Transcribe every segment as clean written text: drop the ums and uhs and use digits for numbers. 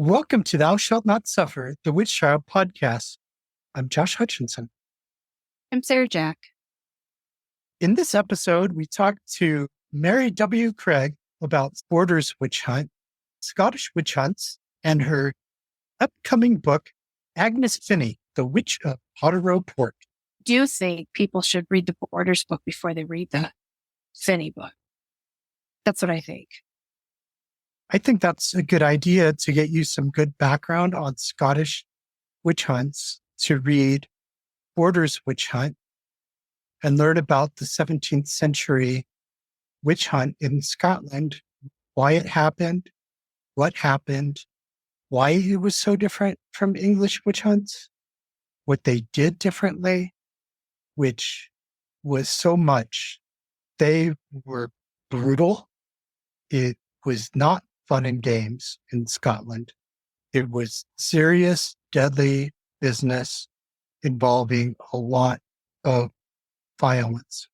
Welcome to Thou Shalt Not Suffer, the Witch Child podcast. I'm Josh Hutchinson. I'm Sarah Jack. In this episode, we talked to Mary W. Craig about Borders witch hunt, Scottish witch hunts, and her upcoming book, Agnes Finnie, The Witch of Potterrow Port. Do you think people should read the Borders book before they read the Finnie book? That's what I think. I think that's a good idea to get you some good background on Scottish witch hunts, to read Borders witch hunt and learn about the 17th century witch hunt in Scotland, why it happened, what happened, why it was so different from English witch hunts, what they did differently, which was so much. They were brutal. It was not fun and games in Scotland. It was serious, deadly business involving a lot of violence.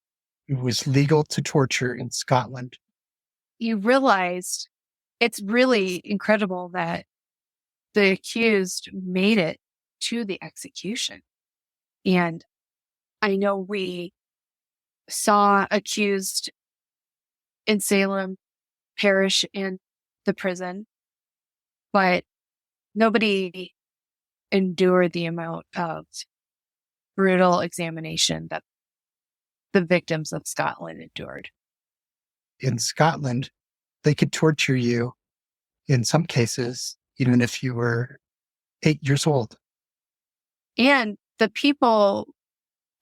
It was legal to torture in Scotland. You realized it's really incredible that the accused made it to the execution. And I know we saw accused in Salem perish in the prison, but nobody endured the amount of brutal examination that the victims of Scotland endured. In Scotland, they could torture you, in some cases, even if you were 8 years old. And the people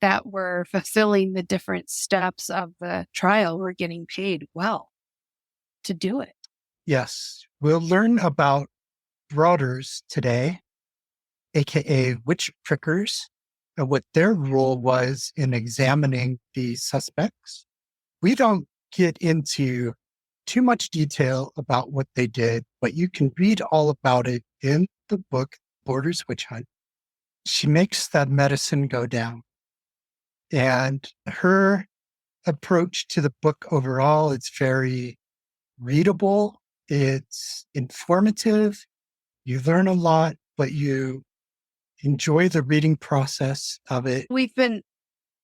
that were fulfilling the different steps of the trial were getting paid well to do it. Yes, we'll learn about Broaders today, aka witch prickers, and what their role was in examining the suspects. We don't get into too much detail about what they did, but you can read all about it in the book, Borders Witch Hunt. She makes that medicine go down. And her approach to the book overall, it's very readable. It's informative. You learn a lot, but you enjoy the reading process of it. We've been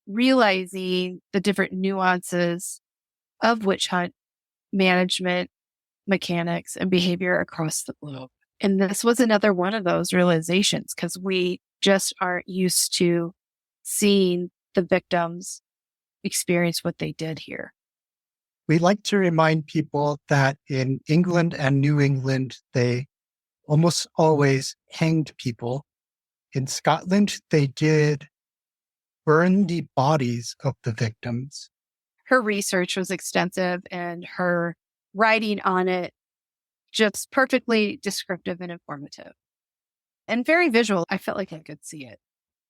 realizing the different nuances of witch hunt management, mechanics, and behavior across the globe. And this was another one of those realizations because we just aren't used to seeing the victims experience what they did here. We like to remind people that in England and New England, they almost always hanged people. In Scotland, they did burn the bodies of the victims. Her research was extensive and her writing on it just perfectly descriptive and informative. And very visual. I felt like I could see it.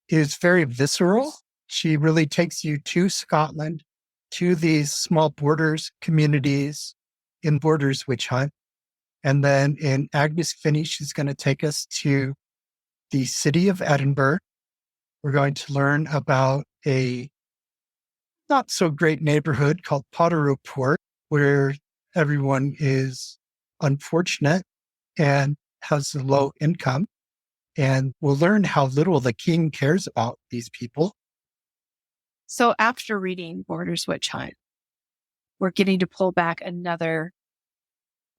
It was very visceral. She really takes you to Scotland, to these small borders communities in Borders Witch Hunt. And then in Agnes Finnie, she's going to take us to the city of Edinburgh. We're going to learn about a not so great neighborhood called Potterrow Port, where everyone is unfortunate and has a low income. And we'll learn how little the king cares about these people. So after reading Borders Witch Hunt, we're getting to pull back another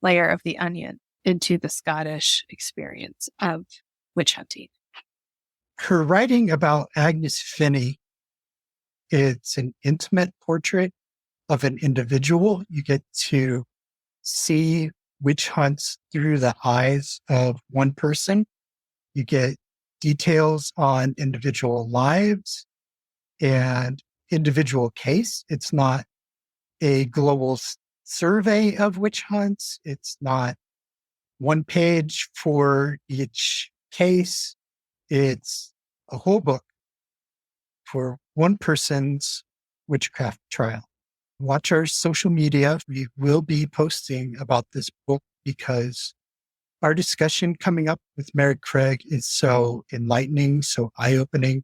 layer of the onion into the Scottish experience of witch hunting. Her writing about Agnes Finnie, it's an intimate portrait of an individual. You get to see witch hunts through the eyes of one person. You get details on individual lives and individual case. It's not a global survey of witch hunts. It's not one page for each case. It's a whole book for one person's witchcraft trial. Watch our social media. We will be posting about this book because our discussion coming up with Mary Craig is so enlightening, so eye-opening.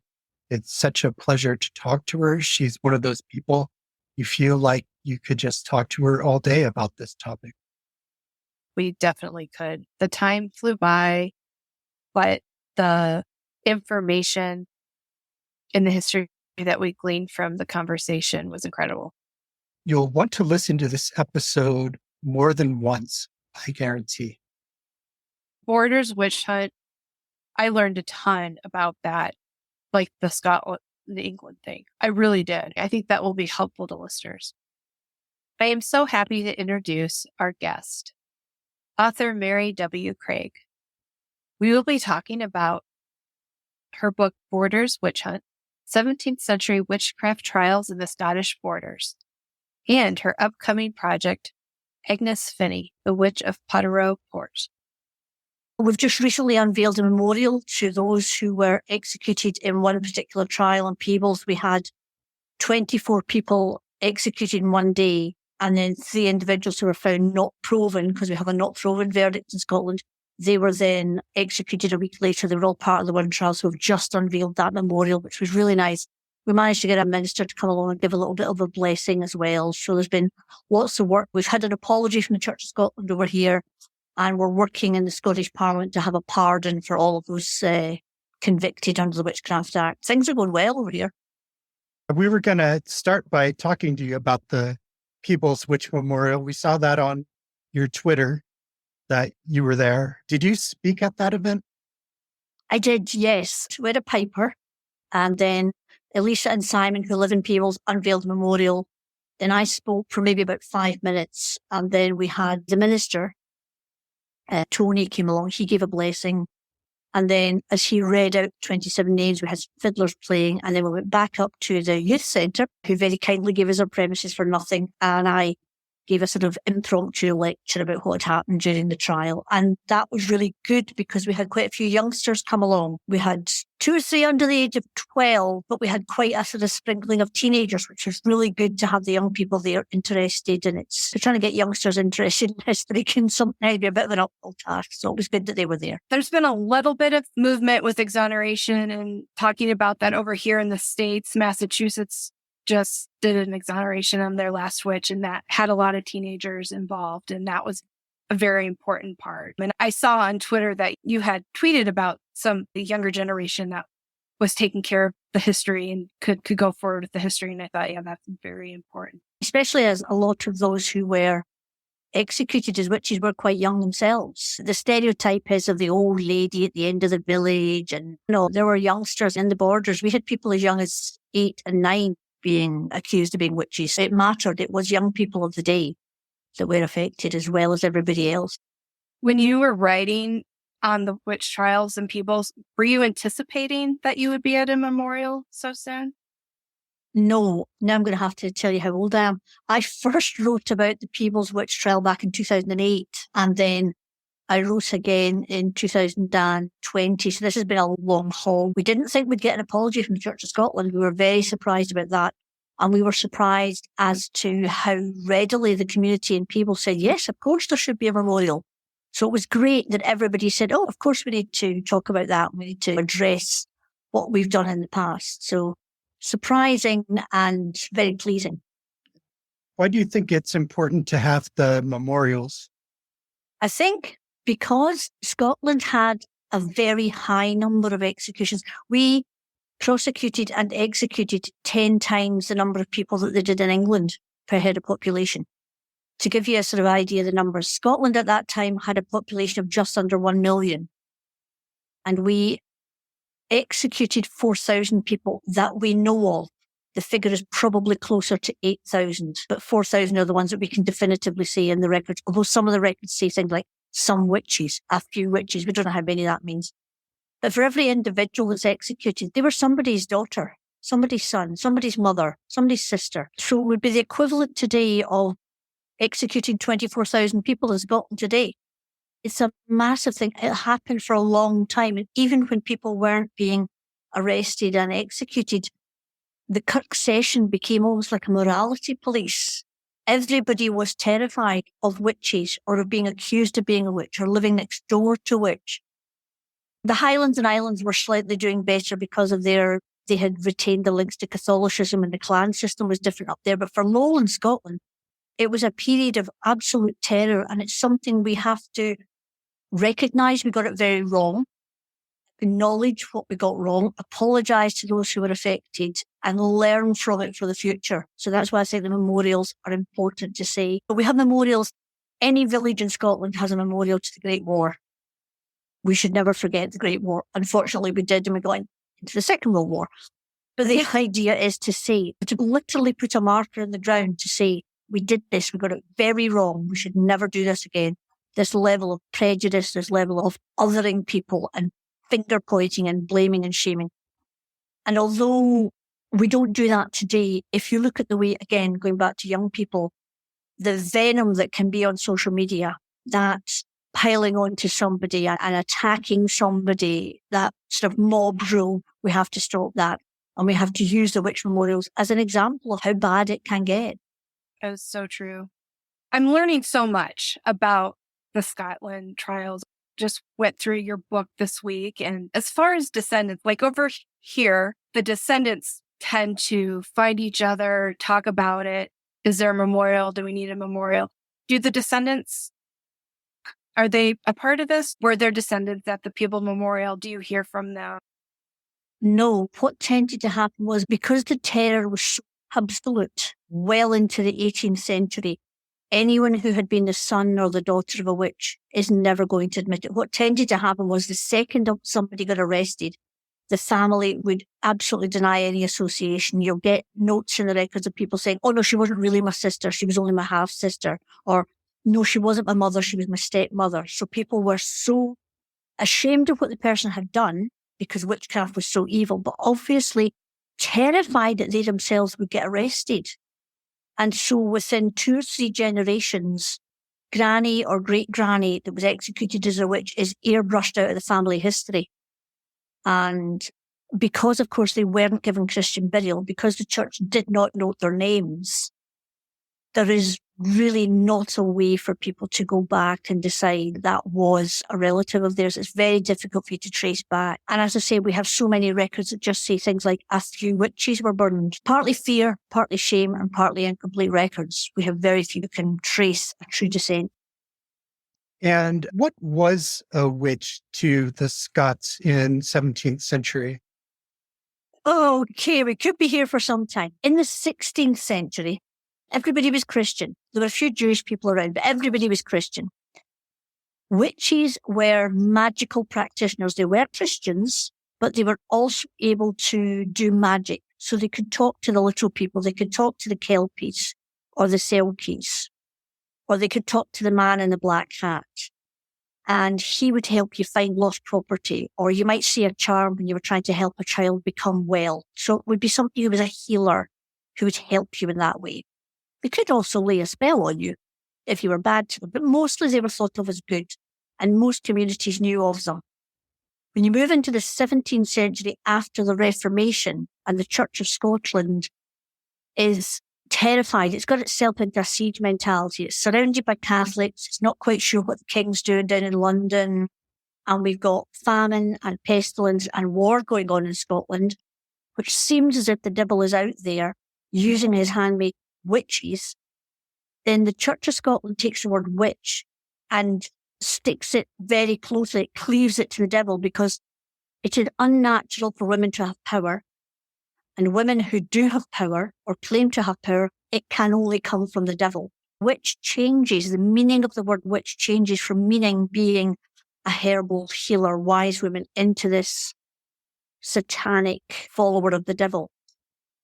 It's such a pleasure to talk to her. She's one of those people you feel like you could just talk to her all day about this topic. we definitely could. The time flew by, but the information in the history that we gleaned from the conversation was incredible. You'll want to listen to this episode more than once, I guarantee. Borders Witch Hunt, I learned a ton about that, like the Scotland, the England thing. I really did. I think that will be helpful to listeners. I am so happy to introduce our guest, author Mary W. Craig. We will be talking about her book, Borders Witch Hunt, 17th Century Witchcraft Trials in the Scottish Borders, and her upcoming project, Agnes Finnie, the Witch of Potterrow Port. We've just recently unveiled a memorial to those who were executed in one particular trial in Peebles. We had 24 people executed in one day, and then 3 individuals who were found not proven, because we have a not proven verdict in Scotland. They were then executed a week later. They were all part of the one trial, so we've just unveiled that memorial, which was really nice. We managed to get a minister to come along and give a little bit of a blessing as well. So there's been lots of work. We've had an apology from the Church of Scotland over here, and we're working in the Scottish Parliament to have a pardon for all of those convicted under the Witchcraft Act. Things are going well over here. We were going to start by talking to you about the People's Witch Memorial. We saw that on your Twitter that you were there. Did you speak at that event? I did, yes. We had a piper, and then Alicia and Simon, who live in Peebles, unveiled the memorial. Then I spoke for maybe about 5 minutes, and then we had the minister, Tony, came along. He gave a blessing. And then as he read out 27 names, we had fiddlers playing, and then we went back up to the youth centre, who very kindly gave us our premises for nothing. And I gave a sort of impromptu lecture about what had happened during the trial. And that was really good because we had quite a few youngsters come along. We had 2 or 3 under the age of 12, but we had quite a sort of sprinkling of teenagers, which was really good to have the young people there interested. And it's trying to get youngsters interested in history can sometimes be a bit of an uphill task. So it was good that they were there. There's been a little bit of movement with exoneration and talking about that over here in the States. Massachusetts just did an exoneration on their last witch, and that had a lot of teenagers involved, and that was a very important part. And I saw on Twitter that you had tweeted about the younger generation that was taking care of the history and could go forward with the history, and I thought, yeah, that's very important. Especially as a lot of those who were executed as witches were quite young themselves. The stereotype is of the old lady at the end of the village, and there were youngsters in the borders. We had people as young as 8 and 9 being accused of being witches. It mattered. It was young people of the day that were affected as well as everybody else. When you were writing on the witch trials in Peebles, were you anticipating that you would be at a memorial so soon? No. Now I'm going to have to tell you how old I am. I first wrote about the Peebles witch trial back in 2008, and then I wrote again in 2020. So this has been a long haul. We didn't think we'd get an apology from the Church of Scotland. We were very surprised about that. And we were surprised as to how readily the community in Peebles said, yes, of course there should be a memorial. So it was great that everybody said, oh, of course we need to talk about that. We need to address what we've done in the past. So surprising and very pleasing. Why do you think it's important to have the memorials? I think because Scotland had a very high number of executions. We prosecuted and executed 10 times the number of people that they did in England per head of population. To give you a sort of idea of the numbers, Scotland at that time had a population of just under 1 million. And we executed 4,000 people that we know of. The figure is probably closer to 8,000, but 4,000 are the ones that we can definitively say in the records, although some of the records say things like some witches, a few witches. We don't know how many that means. But for every individual that's executed, they were somebody's daughter, somebody's son, somebody's mother, somebody's sister. So it would be the equivalent today of executing 24,000 people in Scotland today. It's a massive thing. It happened for a long time. And even when people weren't being arrested and executed, the Kirk session became almost like a morality police. Everybody was terrified of witches or of being accused of being a witch or living next door to a witch. The Highlands and Islands were slightly doing better because of they had retained the links to Catholicism, and the clan system was different up there. But for lowland Scotland, It was a period of absolute terror, and it's something we have to recognise we got it very wrong, acknowledge what we got wrong, apologise to those who were affected, and learn from it for the future. So that's why I think the memorials are important to say. But we have memorials. Any village in Scotland has a memorial to the Great War. We should never forget the Great War. Unfortunately, we did, and we got into the Second World War. But the idea is to say, to literally put a marker in the ground to say, we did this, we got it very wrong, we should never do this again. This level of prejudice, this level of othering people and finger pointing and blaming and shaming. And although we don't do that today, if you look at the way, again, going back to young people, the venom that can be on social media, that piling onto somebody and attacking somebody, that sort of mob rule, we have to stop that. And we have to use the witch memorials as an example of how bad it can get. That is so true. I'm learning so much about the Scotland trials. Just went through your book this week. And as far as descendants, like over here, the descendants tend to find each other, talk about it. Is there a memorial? Do we need a memorial? Do the descendants, are they a part of this? Were there descendants at the People Memorial? Do you hear from them? No, what tended to happen was because the terror was so absolute, well into the 18th century, anyone who had been the son or the daughter of a witch is never going to admit it. What tended to happen was the second somebody got arrested, the family would absolutely deny any association. You'll get notes in the records of people saying, oh no, she wasn't really my sister, she was only my half-sister. Or, no, she wasn't my mother, she was my stepmother. So people were so ashamed of what the person had done because witchcraft was so evil, but obviously terrified that they themselves would get arrested. And so within 2 or 3 generations, granny or great-granny that was executed as a witch is airbrushed out of the family history. And because, of course, they weren't given Christian burial, because the church did not note their names, there is really not a way for people to go back and decide that was a relative of theirs. It's very difficult for you to trace back. And as I say, we have so many records that just say things like a few witches were burned. Partly fear, partly shame, and partly incomplete records. We have very few who can trace a true descent. And what was a witch to the Scots in 17th century? Okay, we could be here for some time. In the 16th century, everybody was Christian. There were a few Jewish people around, but everybody was Christian. Witches were magical practitioners. They were Christians, but they were also able to do magic. So they could talk to the little people. They could talk to the Kelpies or the Selkies, or they could talk to the man in the black hat. And he would help you find lost property, or you might see a charm when you were trying to help a child become well. So it would be somebody who was a healer who would help you in that way. They could also lay a spell on you if you were bad to them, but mostly they were thought of as good, and most communities knew of them. When you move into the 17th century after the Reformation, and the Church of Scotland is terrified, it's got itself into a siege mentality. It's surrounded by Catholics. It's not quite sure what the king's doing down in London. And we've got famine and pestilence and war going on in Scotland, which seems as if the devil is out there using his handmaid witches. Then the Church of Scotland takes the word witch and sticks it very closely, it cleaves it to the devil, because it is unnatural for women to have power. And women who do have power or claim to have power, it can only come from the devil. Witch changes, the meaning of the word witch changes from meaning being a herbal healer, wise woman, into this satanic follower of the devil.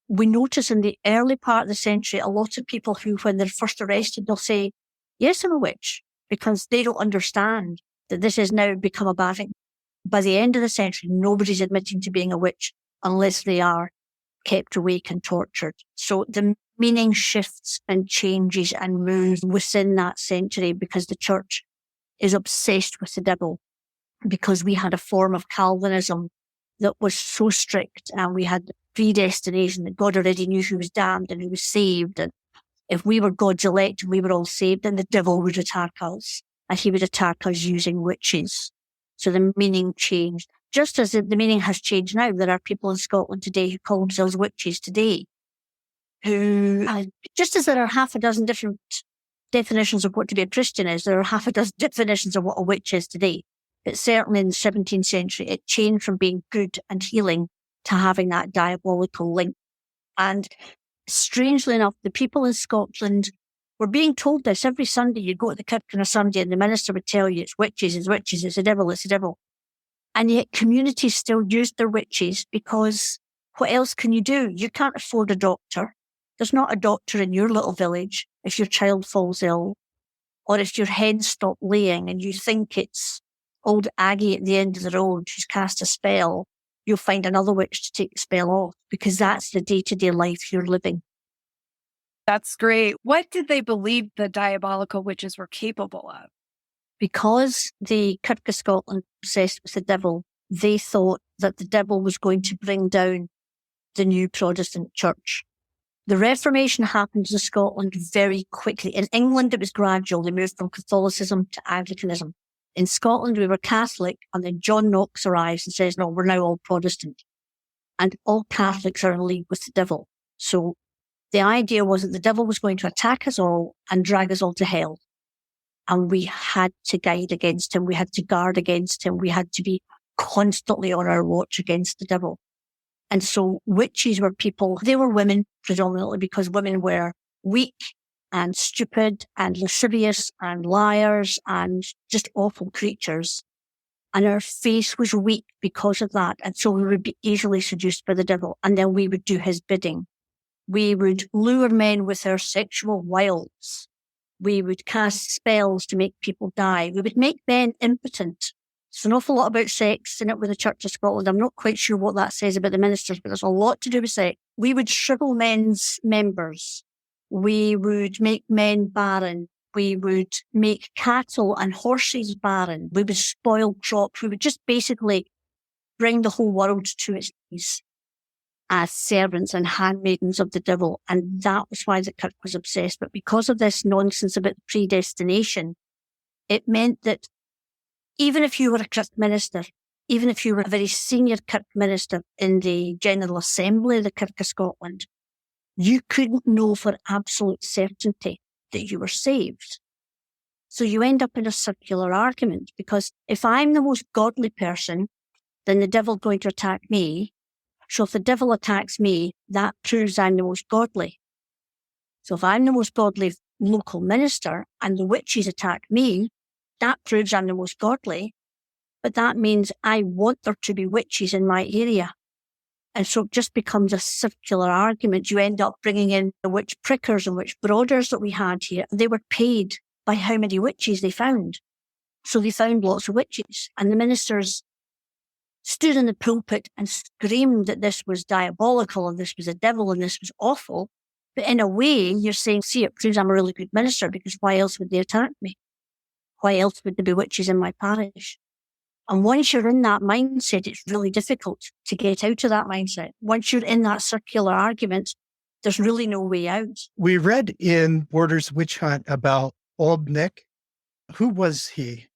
We notice in the early part of the century, a lot of people who, when they're first arrested, they'll say, yes, I'm a witch, because they don't understand that this has now become a bad thing. By the end of the century, nobody's admitting to being a witch unless they are kept awake and tortured. So the meaning shifts and changes and moves within that century, because the church is obsessed with the devil, because we had a form of Calvinism that was so strict, and we had predestination that God already knew who was damned and who was saved. And if we were God's elect and we were all saved, then the devil would attack us, and he would attack us using witches. So the meaning changed. Just as the meaning has changed now, there are people in Scotland today who call themselves witches today, who, just as there are half a dozen different definitions of what to be a Christian is, there are half a dozen definitions of what a witch is today. But certainly in the 17th century, it changed from being good and healing to having that diabolical link. And strangely enough, the people in Scotland were being told this every Sunday. You'd go to the kirk on a Sunday and the minister would tell you it's witches, it's witches, it's the devil, it's the devil. And yet communities still used their witches because what else can you do? You can't afford a doctor. There's not a doctor in your little village if your child falls ill, or if your hen stopped laying and you think it's old Aggie at the end of the road who's cast a spell. You'll find another witch to take the spell off, because that's the day-to-day life you're living. That's great. What did they believe the diabolical witches were capable of? Because the Kirk of Scotland was obsessed with the devil, they thought that the devil was going to bring down the new Protestant church. The Reformation happened in Scotland very quickly. In England, it was gradual. They moved from Catholicism to Anglicanism. In Scotland, we were Catholic, and then John Knox arrives and says, no, we're now all Protestant. And all Catholics are in league with the devil. So the idea was that the devil was going to attack us all and drag us all to hell. And we had to guide against him. We had to guard against him. We had to be constantly on our watch against the devil. And so witches were people, they were women predominantly, because women were weak and stupid and lascivious and liars and just awful creatures. And our faith was weak because of that. And so we would be easily seduced by the devil. And then we would do his bidding. We would lure men with our sexual wiles. We would cast spells to make people die. We would make men impotent. There's an awful lot about sex in it with the Church of Scotland. I'm not quite sure what that says about the ministers, but there's a lot to do with sex. We would shrivel men's members. We would make men barren. We would make cattle and horses barren. We would spoil crops. We would just basically bring the whole world to its knees as servants and handmaidens of the devil. And that was why the Kirk was obsessed. But because of this nonsense about predestination, it meant that even if you were a Kirk minister, even if you were a very senior Kirk minister in the General Assembly of the Kirk of Scotland, you couldn't know for absolute certainty that you were saved. So you end up in a circular argument, because if I'm the most godly person, then the devil's going to attack me. So if the devil attacks me, that proves I'm the most godly. So if I'm the most godly local minister and the witches attack me, that proves I'm the most godly. But that means I want there to be witches in my area. And so it just becomes a circular argument. You end up bringing in the witch prickers and witch brooders that we had here. They were paid by how many witches they found. So they found lots of witches. And the ministers stood in the pulpit and screamed that this was diabolical and this was a devil and this was awful. But in a way, you're saying, see, it proves I'm a really good minister, because why else would they attack me? Why else would there be witches in my parish? And once you're in that mindset, it's really difficult to get out of that mindset. Once you're in that circular argument, there's really no way out. We read in Borders Witch Hunt about Old Nick. Who was he?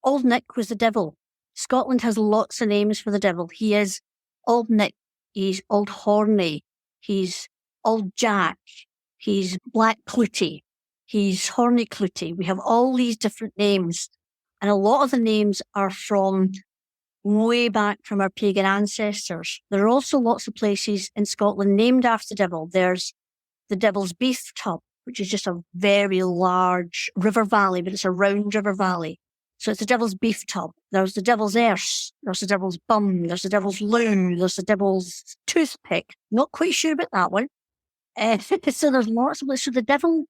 Old Nick was the devil. Scotland has lots of names for the devil. He is Old Nick. He's Old Horny. He's Old Jack. He's Black Clutie. He's Horny Clutie. We have all these different names. And a lot of the names are from way back from our pagan ancestors. There are also lots of places in Scotland named after the devil. There's the Devil's Beef Tub, which is just a very large river valley, but it's a round river valley. So it's the Devil's Beef Tub. There's the Devil's Erse. There's the Devil's Bum. There's the Devil's Loo. There's the Devil's Toothpick. Not quite sure about that one. So there's lots of, so the devil,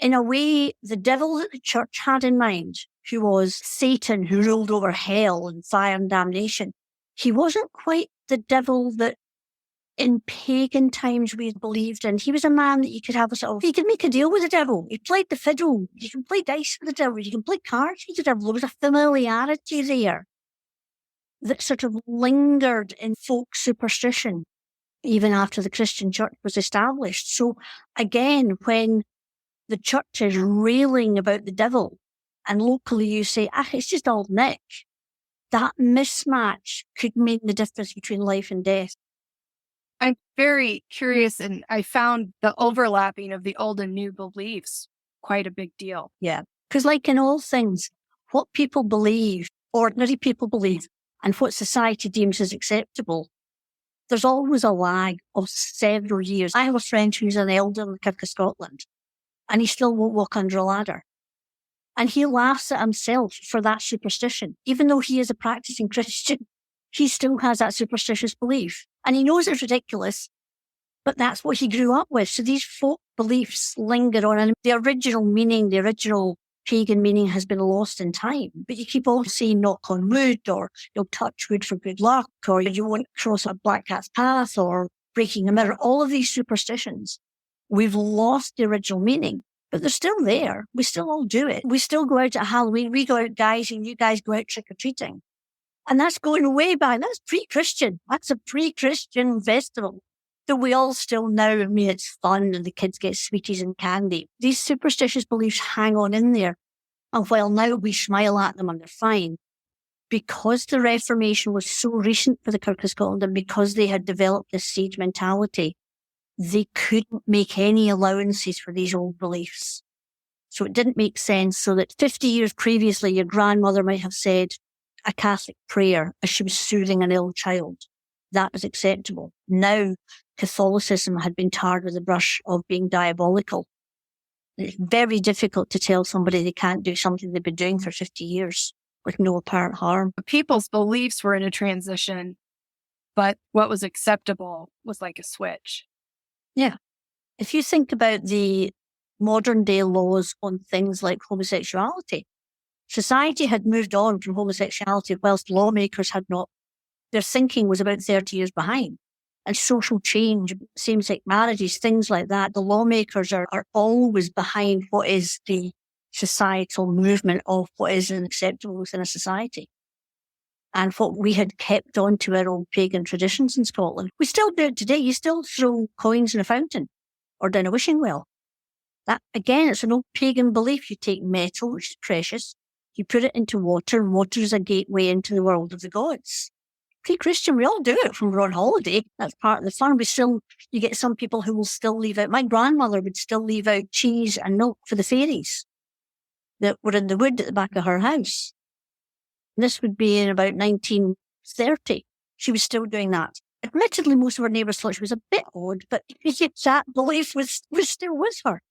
in a way, the devil that the church had in mind, who was Satan, who ruled over hell and fire and damnation, he wasn't quite the devil that in pagan times we had believed in. He was a man that you could have a sort of, you could make a deal with the devil. He played the fiddle. You can play dice with the devil. You can play cards with the devil. There was a familiarity there that sort of lingered in folk superstition, even after the Christian church was established. So again, when the church is railing about the devil, and locally you say, it's just Old Nick, that mismatch could mean the difference between life and death. I'm very curious, and I found the overlapping of the old and new beliefs quite a big deal. Yeah. Because like in all things, what people believe, ordinary people believe, and what society deems as acceptable, there's always a lag of several years. I have a friend who's an elder in the Kirk of Scotland, and he still won't walk under a ladder. And he laughs at himself for that superstition. Even though he is a practicing Christian, he still has that superstitious belief. And he knows it's ridiculous, but that's what he grew up with. So these folk beliefs linger on, and the original meaning, the original pagan meaning has been lost in time. But you keep all saying knock on wood, or you'll touch wood for good luck, or you won't cross a black cat's path, or breaking a mirror. All of these superstitions, we've lost the original meaning, but they're still there. We still all do it. We still go out at Halloween. We go out, guys, and you guys go out trick-or-treating. And that's going way back. That's pre-Christian. That's a pre-Christian festival that we all still know. I mean, it's fun and the kids get sweeties and candy. These superstitious beliefs hang on in there. And while now we smile at them and they're fine, because the Reformation was so recent for the Kirk of Scotland and because they had developed this sage mentality, they couldn't make any allowances for these old beliefs. So it didn't make sense. So that 50 years previously, your grandmother might have said a Catholic prayer as she was soothing an ill child. That was acceptable. Now, Catholicism had been tarred with the brush of being diabolical. It's very difficult to tell somebody they can't do something they've been doing for 50 years with no apparent harm. People's beliefs were in a transition, but what was acceptable was like a switch. Yeah. If you think about the modern day laws on things like homosexuality, society had moved on from homosexuality whilst lawmakers had not. Their thinking was about 30 years behind. And social change, same-sex marriages, things like that, the lawmakers are always behind what is the societal movement of what is acceptable within a society. And what we had kept on to our old pagan traditions in Scotland. We still do it today. You still throw coins in a fountain or down a wishing well. That, again, it's an old pagan belief. You take metal, which is precious, you put it into water, and water is a gateway into the world of the gods. Pre-Christian, we all do it when we're on holiday. That's part of the fun. You get some people who will still leave out. My grandmother would still leave out cheese and milk for the fairies that were in the wood at the back of her house. This would be in about 1930. She was still doing that. Admittedly, most of her neighbours thought she was a bit odd, but that belief was still with her.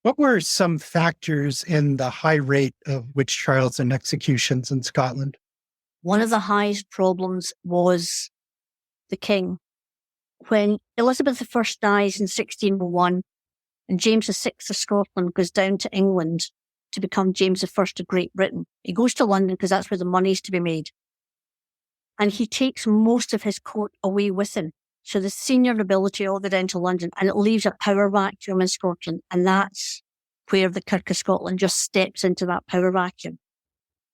What were some factors in the high rate of witch trials and executions in Scotland? One of the highest problems was the king. When Elizabeth I dies in 1601 and James VI of Scotland goes down to England to become James I of Great Britain, he goes to London because that's where the money's to be made. And he takes most of his court away with him. So the senior nobility all go down to London, and it leaves a power vacuum in Scotland. And that's where the Kirk of Scotland just steps into that power vacuum.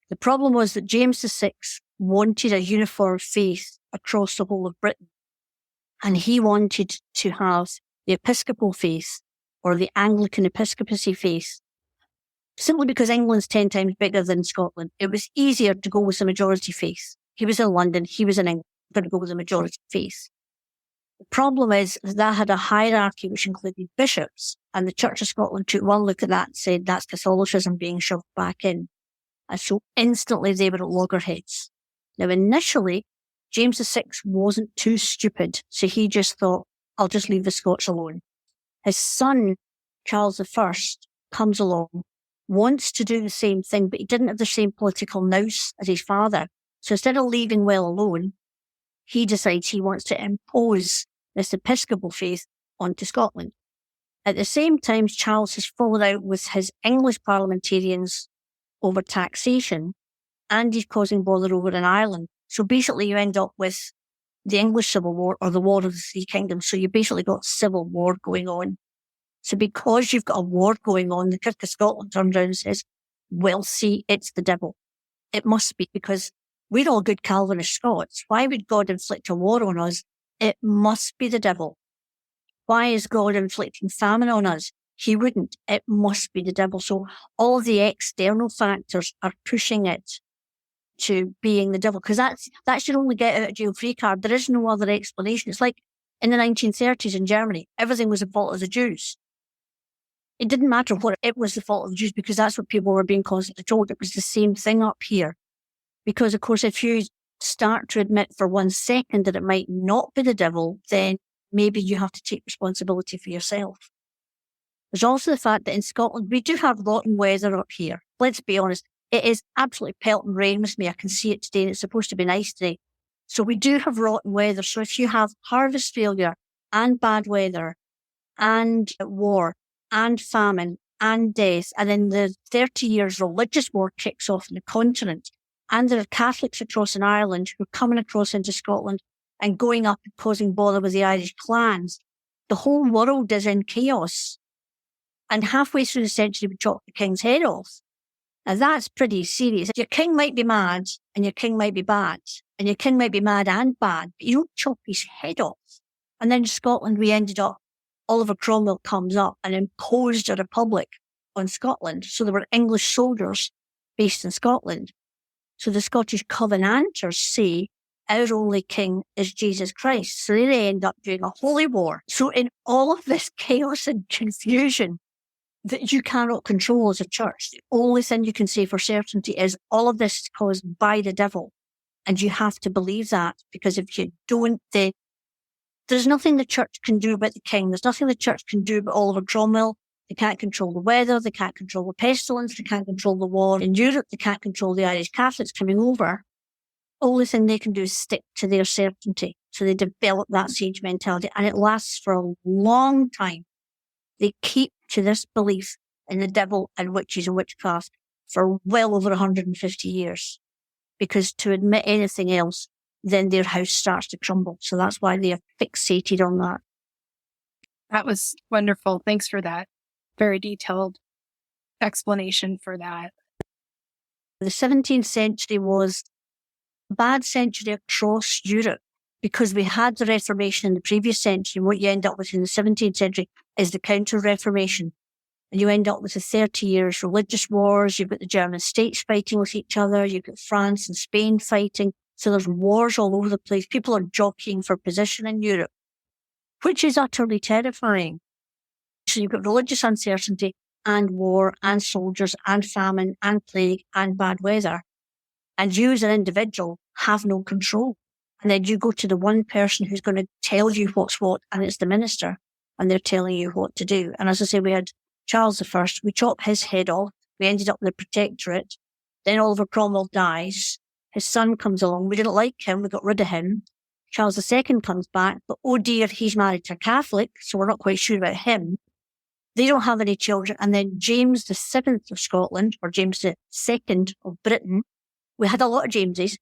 The problem was that James VI wanted a uniform faith across the whole of Britain. And he wanted to have the Episcopal faith or the Anglican episcopacy faith. Simply because England's 10 times bigger than Scotland, it was easier to go with the majority faith. He was in London, he was in England, going to go with the majority faith. The problem is that had a hierarchy which included bishops, and the Church of Scotland took one look at that and said that's Catholicism being shoved back in. And so instantly they were at loggerheads. Now initially, James VI wasn't too stupid, so he just thought, I'll just leave the Scots alone. His son, Charles I, comes along, wants to do the same thing, but he didn't have the same political nous as his father. So instead of leaving well alone, he decides he wants to impose this Episcopal faith onto Scotland. At the same time, Charles has fallen out with his English parliamentarians over taxation, and he's causing bother over in Ireland. So basically you end up with the English Civil War or the War of the Three Kingdoms. So you basically got civil war going on. So because you've got a war going on, the Kirk of Scotland turns around and says, well, see, it's the devil. It must be, because we're all good Calvinist Scots. Why would God inflict a war on us? It must be the devil. Why is God inflicting famine on us? He wouldn't. It must be the devil. So all the external factors are pushing it to being the devil, because that's your only get out of jail free card. There is no other explanation. It's like In the 1930s in Germany, everything was the fault of the Jews. It didn't matter what it was the fault of the Jews because that's what people were being constantly told. It was the same thing up here. Because, of course, if you start to admit for 1 second that it might not be the devil, then maybe you have to take responsibility for yourself. There's also the fact that in Scotland, we do have rotten weather up here. Let's be honest. It is absolutely pelting rain with me. I can see it today and it's supposed to be nice today. So we do have rotten weather. So if you have harvest failure and bad weather and war and famine and death, and then the 30 years religious war kicks off in the continent, and there are Catholics across in Ireland who are coming across into Scotland and going up and causing bother with the Irish clans, the whole world is in chaos. And halfway through the century, we chop the king's head off. Now that's pretty serious. Your king might be mad and your king might be bad. And your king might be mad and bad, but you don't chop his head off. And then in Scotland, we ended up, Oliver Cromwell comes up and imposed a republic on Scotland. So there were English soldiers based in Scotland. So the Scottish Covenanters say, our only king is Jesus Christ. So they end up doing a holy war. So in all of this chaos and confusion that you cannot control as a church, the only thing you can say for certainty is all of this is caused by the devil. And you have to believe that, because if you don't, then there's nothing the church can do about the king. There's nothing the church can do about Oliver Cromwell. They can't control the weather. They can't control the pestilence. They can't control the war in Europe. They can't control the Irish Catholics coming over. Only thing they can do is stick to their certainty. So they develop that siege mentality, and it lasts for a long time. They keep to this belief in the devil and witches and witchcraft for well over 150 years. Because to admit anything else, then their house starts to crumble. So that's why they are fixated on that. That was wonderful. Thanks for that very detailed explanation for that. The 17th century was a bad century across Europe because we had the Reformation in the previous century. And what you end up with in the 17th century is the Counter-Reformation. And you end up with the 30 years religious wars. You've got the German states fighting with each other. You've got France and Spain fighting. So there's wars all over the place. People are jockeying for position in Europe, which is utterly terrifying. So you've got religious uncertainty and war and soldiers and famine and plague and bad weather. And you as an individual have no control. And then you go to the one person who's going to tell you what's what, and it's the minister, and they're telling you what to do. And as I say, we had Charles I, we chopped his head off. We ended up in the Protectorate. Then Oliver Cromwell dies. His son comes along. We didn't like him. We got rid of him. Charles II comes back, but oh dear, he's married to a Catholic, so we're not quite sure about him. They don't have any children. And then James VII of Scotland, or James II of Britain, we had a lot of Jameses.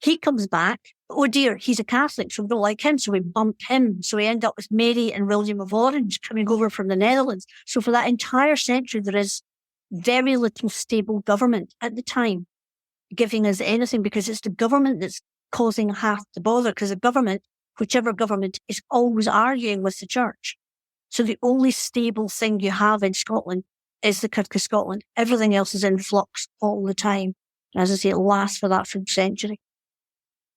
He comes back. Oh dear, he's a Catholic, so we don't like him, so we bump him. So we end up with Mary and William of Orange coming over from the Netherlands. So for that entire century, there is very little stable government at the time giving us anything, because it's the government that's causing half the bother, because the government, whichever government, is always arguing with the church. So the only stable thing you have in Scotland is the Kirk of Scotland. Everything else is in flux all the time. And as I say, it lasts for that full century.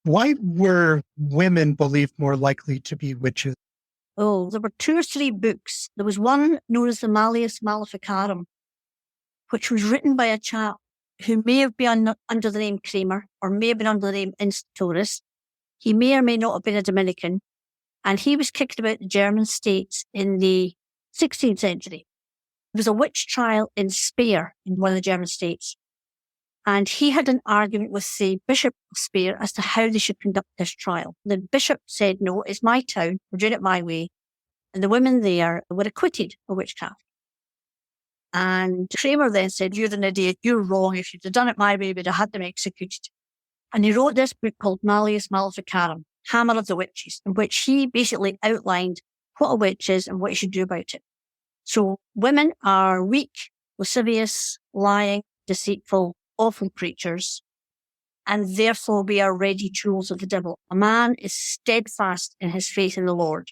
Why were women believed more likely to be witches? Oh, there were 2 or 3 books. There was one known as the Malleus Maleficarum, which was written by a chap who may have been under the name Kramer, or may have been under the name Instatoris. He may or may not have been a Dominican, and he was kicked about the German states in the 16th century. There was a witch trial in Speyer, in one of the German states. And he had an argument with the Bishop of Speyer as to how they should conduct this trial. The bishop said, no, it's my town, we're doing it my way. And the women there were acquitted of witchcraft. And Kramer then said, you're an idiot, you're wrong. If you'd have done it my way, we'd have had them executed. And he wrote this book called Malleus Maleficarum, Hammer of the Witches, in which he basically outlined what a witch is and what you should do about it. So women are weak, lascivious, lying, deceitful, awful creatures, and therefore we are ready tools of the devil. A man is steadfast in his faith in the Lord.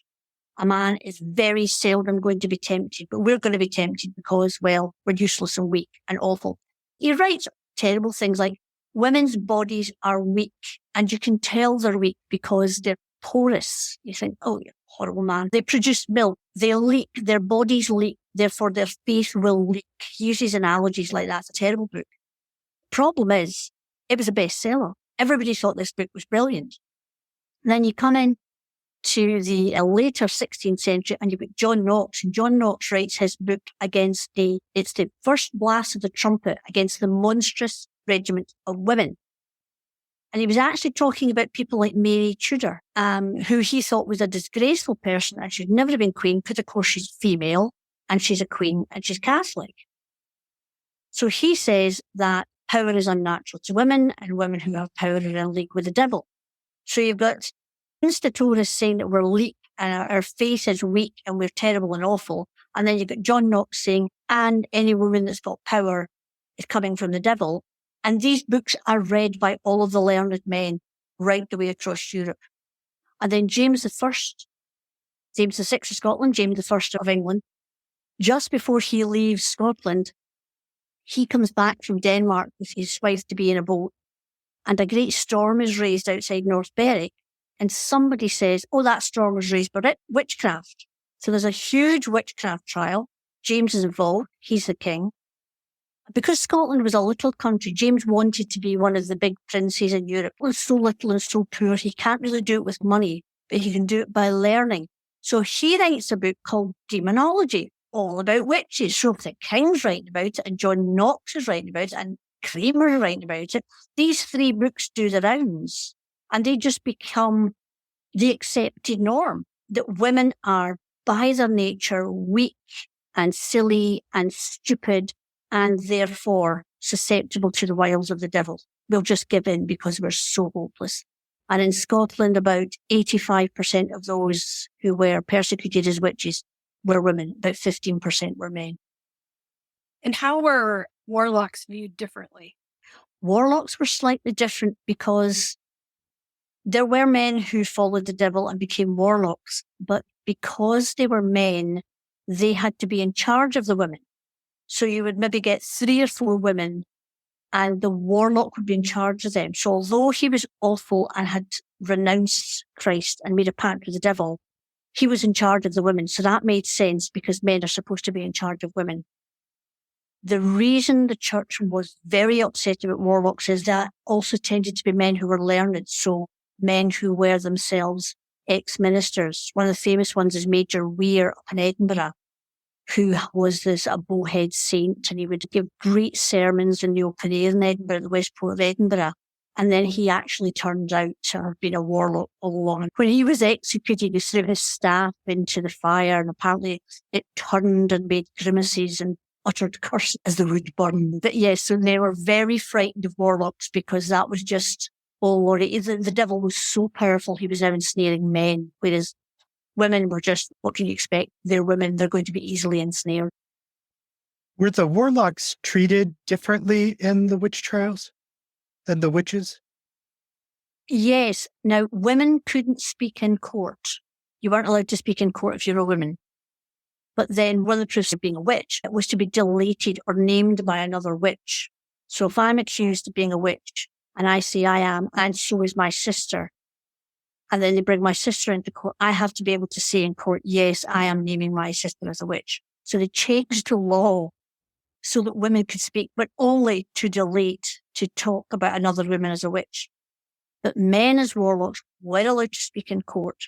A man is very seldom going to be tempted, but we're going to be tempted because, well, we're useless and weak and awful. He writes terrible things like, women's bodies are weak, and you can tell they're weak because they're porous. You think, oh, you're horrible man. They produce milk. They leak. Their bodies leak. Therefore, their faith will leak. He uses analogies like that. It's a terrible book. Problem is, it was a bestseller. Everybody thought this book was brilliant. And then you come in to the later 16th century and you've got John Knox. And John Knox writes his book it's the first blast of the trumpet against the monstrous regiment of women. And he was actually talking about people like Mary Tudor, who he thought was a disgraceful person and should never have been queen because, of course, she's female and she's a queen and she's Catholic. So he says that power is unnatural to women and women who have power are in league with the devil. So you've got institutorists saying that we're weak and our faith is weak and we're terrible and awful. And then you've got John Knox saying, and any woman that's got power is coming from the devil. And these books are read by all of the learned men right the way across Europe. And then James I, James VI of Scotland, James I of England, just before he leaves Scotland, he comes back from Denmark with his wife to be in a boat. And a great storm is raised outside North Berwick. And somebody says, oh, that storm was raised by witchcraft. So there's a huge witchcraft trial. James is involved. He's the king. Because Scotland was a little country, James wanted to be one of the big princes in Europe. He was so little and so poor, he can't really do it with money, but he can do it by learning. So he writes a book called Demonology, all about witches. So the king's writing about it, and John Knox is writing about it, and Kramer is writing about it. These three books do the rounds, and they just become the accepted norm, that women are, by their nature, weak and silly and stupid, and therefore susceptible to the wiles of the devil. We'll just give in because we're so hopeless. And in Scotland, about 85% of those who were persecuted as witches were women. About 15% were men. And how were warlocks viewed differently? Warlocks were slightly different because there were men who followed the devil and became warlocks, but because they were men, they had to be in charge of the women. So you would maybe get 3 or 4 women and the warlock would be in charge of them. So although he was awful and had renounced Christ and made a pact with the devil, he was in charge of the women. So that made sense because men are supposed to be in charge of women. The reason the church was very upset about warlocks is that also tended to be men who were learned. So men who were themselves ex-ministers. One of the famous ones is Major Weir up in Edinburgh, who was a bowhead saint, and he would give great sermons in the open air in Edinburgh, the Westport of Edinburgh. And then he actually turned out to have been a warlock all along. When he was executed, he threw his staff into the fire, and apparently it turned and made grimaces and uttered curses as the wood burned. But yes, so they were very frightened of warlocks because that was just, oh Lord, the devil was so powerful, he was now ensnaring men, whereas women were just, what can you expect? They're women, they're going to be easily ensnared. Were the warlocks treated differently in the witch trials than the witches? Yes. Now, women couldn't speak in court. You weren't allowed to speak in court if you were a woman. But then one of the proofs of being a witch was to be delated or named by another witch. So if I'm accused of being a witch and I say I am, and so is my sister, and then they bring my sister into court, I have to be able to say in court, yes, I am naming my sister as a witch. So they changed the law so that women could speak, but only to delete, to talk about another woman as a witch. But men as warlocks were allowed to speak in court.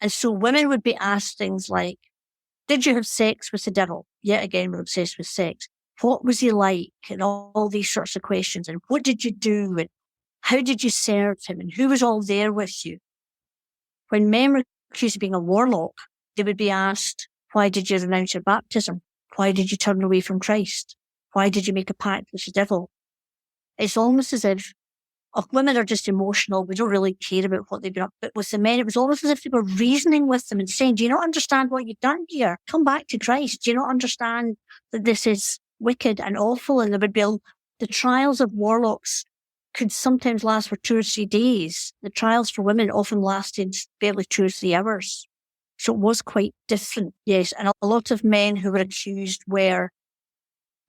And so women would be asked things like, did you have sex with the devil? Yet again, we're obsessed with sex. What was he like? And all these sorts of questions. And what did you do? And how did you serve him? And who was all there with you? When men were accused of being a warlock, they would be asked, why did you renounce your baptism? Why did you turn away from Christ? Why did you make a pact with the devil? It's almost as if women are just emotional. We don't really care about what they've been up. But with the men, it was almost as if they were reasoning with them and saying, do you not understand what you've done here? Come back to Christ. Do you not understand that this is wicked and awful? And there would be the trials of warlocks could sometimes last for 2 or 3 days. The trials for women often lasted barely 2 or 3 hours. So it was quite different, yes. And a lot of men who were accused were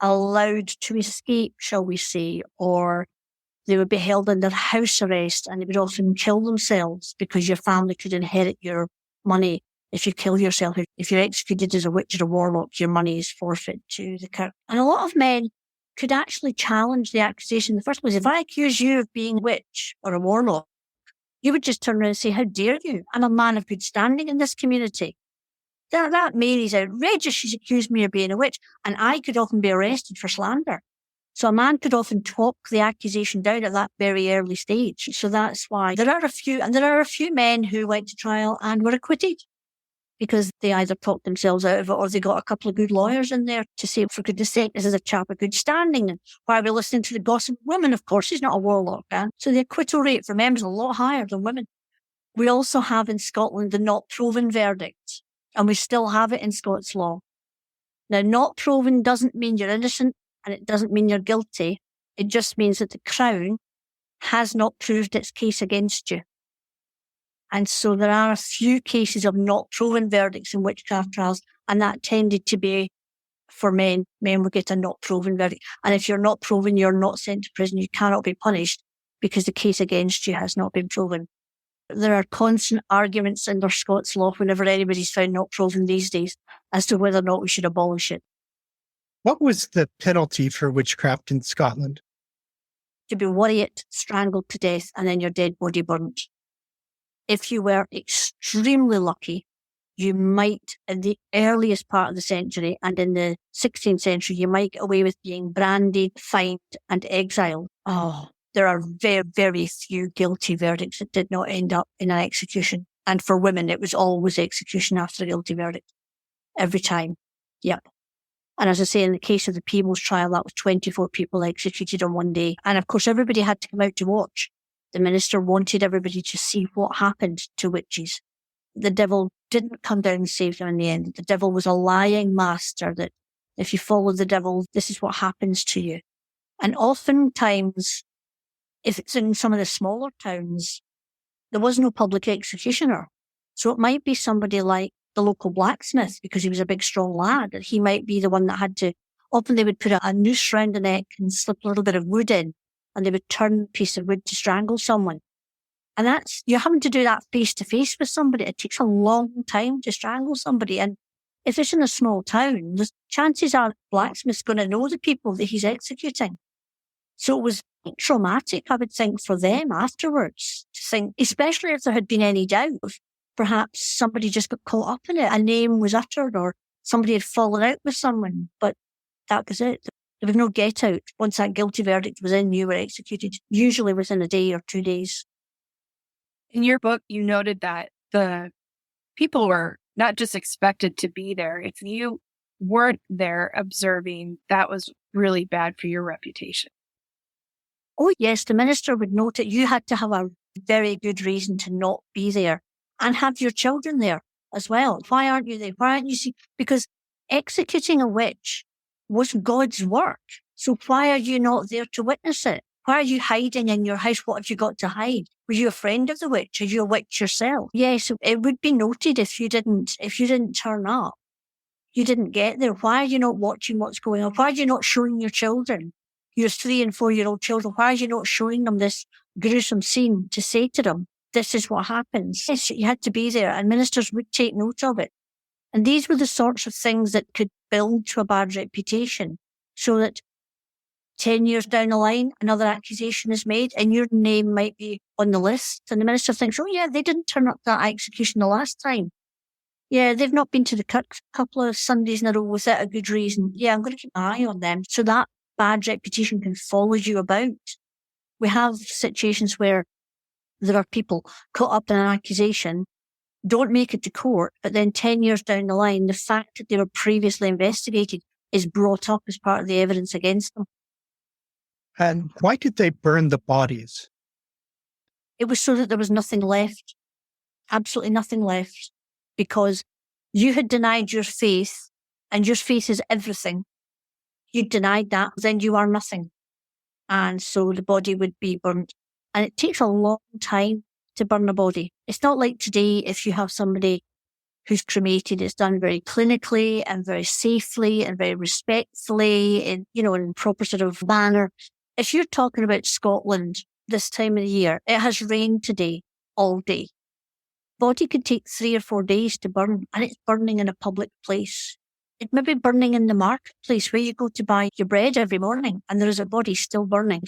allowed to escape, shall we say, or they would be held under house arrest and they would often kill themselves because your family could inherit your money if you kill yourself. If you're executed as a witch or a warlock, your money is forfeit to the kirk. And a lot of men could actually challenge the accusation in the first place. If I accuse you of being a witch or a warlock, you would just turn around and say, how dare you? I'm a man of good standing in this community. That Mary's outrageous. She's accused me of being a witch. And I could often be arrested for slander. So a man could often talk the accusation down at that very early stage. So that's why there are a few men who went to trial and were acquitted because they either talked themselves out of it or they got a couple of good lawyers in there to say, for goodness sake, this is a chap of good standing. And why are we listening to the gossip of women? Of course, he's not a warlock. So the acquittal rate for men is a lot higher than women. We also have in Scotland the not proven verdict, and we still have it in Scots law. Now, not proven doesn't mean you're innocent and it doesn't mean you're guilty. It just means that the Crown has not proved its case against you. And so there are a few cases of not proven verdicts in witchcraft trials, and that tended to be for men. Men will get a not proven verdict. And if you're not proven, you're not sent to prison. You cannot be punished because the case against you has not been proven. There are constant arguments under Scots law whenever anybody's found not proven these days as to whether or not we should abolish it. What was the penalty for witchcraft in Scotland? To be worried, strangled to death, and then your dead body burnt. If you were extremely lucky, you might, in the earliest part of the century and in the 16th century, you might get away with being branded, fined, and exiled. There are very, very few guilty verdicts that did not end up in an execution. And for women, it was always execution after a guilty verdict. Every time. Yep. And as I say, in the case of the Peebles trial, that was 24 people executed on one day. And of course, everybody had to come out to watch. The minister wanted everybody to see what happened to witches. The devil didn't come down and save them in the end. The devil was a lying master that if you follow the devil, this is what happens to you. And oftentimes, if it's in some of the smaller towns, there was no public executioner. So it might be somebody like the local blacksmith, because he was a big, strong lad, and he might be the one that had to, often they would put a noose round the neck and slip a little bit of wood in, and they would turn a piece of wood to strangle someone. And you're having to do that face to face with somebody. It takes a long time to strangle somebody. And if it's in a small town, the chances are the blacksmith's going to know the people that he's executing. So it was traumatic, I would think, for them afterwards to think, especially if there had been any doubt. Perhaps somebody just got caught up in it. A name was uttered or somebody had fallen out with someone, but that was it. There was no get out. Once that guilty verdict was in, you were executed, usually within a day or 2 days. In your book, you noted that the people were not just expected to be there. If you weren't there observing, that was really bad for your reputation. Oh, yes, the minister would note it. You had to have a very good reason to not be there and have your children there as well. Why aren't you there? Why aren't you see? Because executing a witch was God's work. So why are you not there to witness it? Why are you hiding in your house? What have you got to hide? Were you a friend of the witch? Are you a witch yourself? Yes, it would be noted if you didn't turn up. You didn't get there. Why are you not watching what's going on? Why are you not showing your children, your 3 and 4-year-old children? Why are you not showing them this gruesome scene to say to them, this is what happens? Yes, you had to be there, and ministers would take note of it. And these were the sorts of things that could build to a bad reputation, so that 10 years down the line, another accusation is made and your name might be on the list. And the minister thinks, oh yeah, they didn't turn up that execution the last time. Yeah, they've not been to the kirk a couple of Sundays in a row without a good reason. Yeah, I'm going to keep an eye on them. So that bad reputation can follow you about. We have situations where there are people caught up in an accusation, don't make it to court, but then 10 years down the line, the fact that they were previously investigated is brought up as part of the evidence against them. And why did they burn the bodies? It was so that there was nothing left, absolutely nothing left, because you had denied your faith, and your faith is everything. You denied that, then you are nothing. And so the body would be burnt. And it takes a long time to burn a body. It's not like today, if you have somebody who's cremated, it's done very clinically and very safely and very respectfully in, in proper sort of manner. If you're talking about Scotland this time of the year, it has rained today all day. body could take 3 or 4 days to burn, and it's burning in a public place. It may be burning in the marketplace where you go to buy your bread every morning, and there is a body still burning.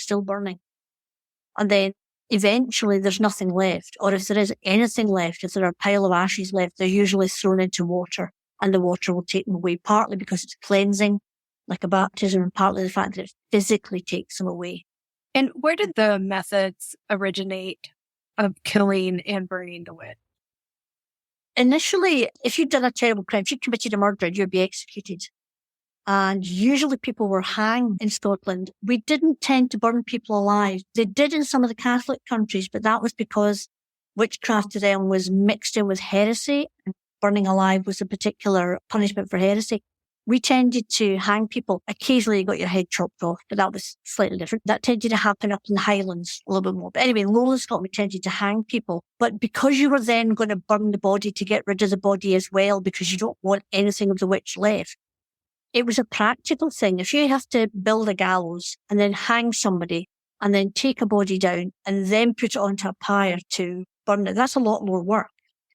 And then eventually there's nothing left. Or if there is anything left, if there are a pile of ashes left, they're usually thrown into water, and the water will take them away, partly because it's cleansing, like a baptism, and partly the fact that it physically takes them away. And where did the methods originate of killing and burning the witch? Initially, if you'd done a terrible crime, if you committed a murder, you'd be executed. And usually people were hanged in Scotland. We didn't tend to burn people alive. They did in some of the Catholic countries, but that was because witchcraft to them was mixed in with heresy, and burning alive was a particular punishment for heresy. We tended to hang people. Occasionally you got your head chopped off, but that was slightly different. That tended to happen up in the Highlands a little bit more. But anyway, in Lowland Scotland, we tended to hang people. But because you were then going to burn the body to get rid of the body as well, because you don't want anything of the witch left, it was a practical thing. If you have to build a gallows and then hang somebody and then take a body down and then put it onto a pyre to burn it, that's a lot more work.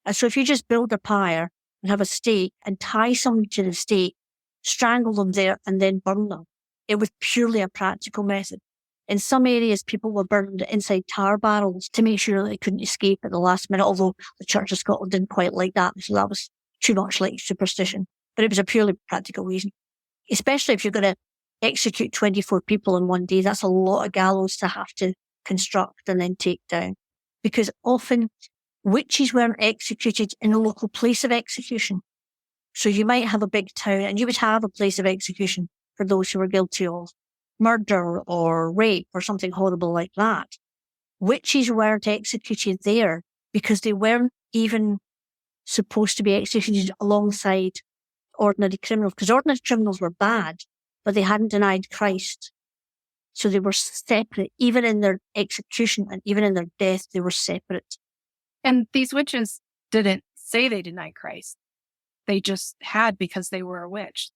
And so if you just build a pyre and have a stake and tie somebody to the stake, strangle them there and then burn them, it was purely a practical method. In some areas, people were burned inside tar barrels to make sure that they couldn't escape at the last minute, although the Church of Scotland didn't quite like that, so that was too much like superstition. But it was a purely practical reason. Especially if you're going to execute 24 people in one day, that's a lot of gallows to have to construct and then take down. Because often witches weren't executed in a local place of execution. So you might have a big town and you would have a place of execution for those who were guilty of murder or rape or something horrible like that. Witches weren't executed there because they weren't even supposed to be executed alongside ordinary criminals, because ordinary criminals were bad, but they hadn't denied Christ. So they were separate. Even in their execution and even in their death, they were separate. And these witches didn't say they denied Christ. They just had because they were a witch.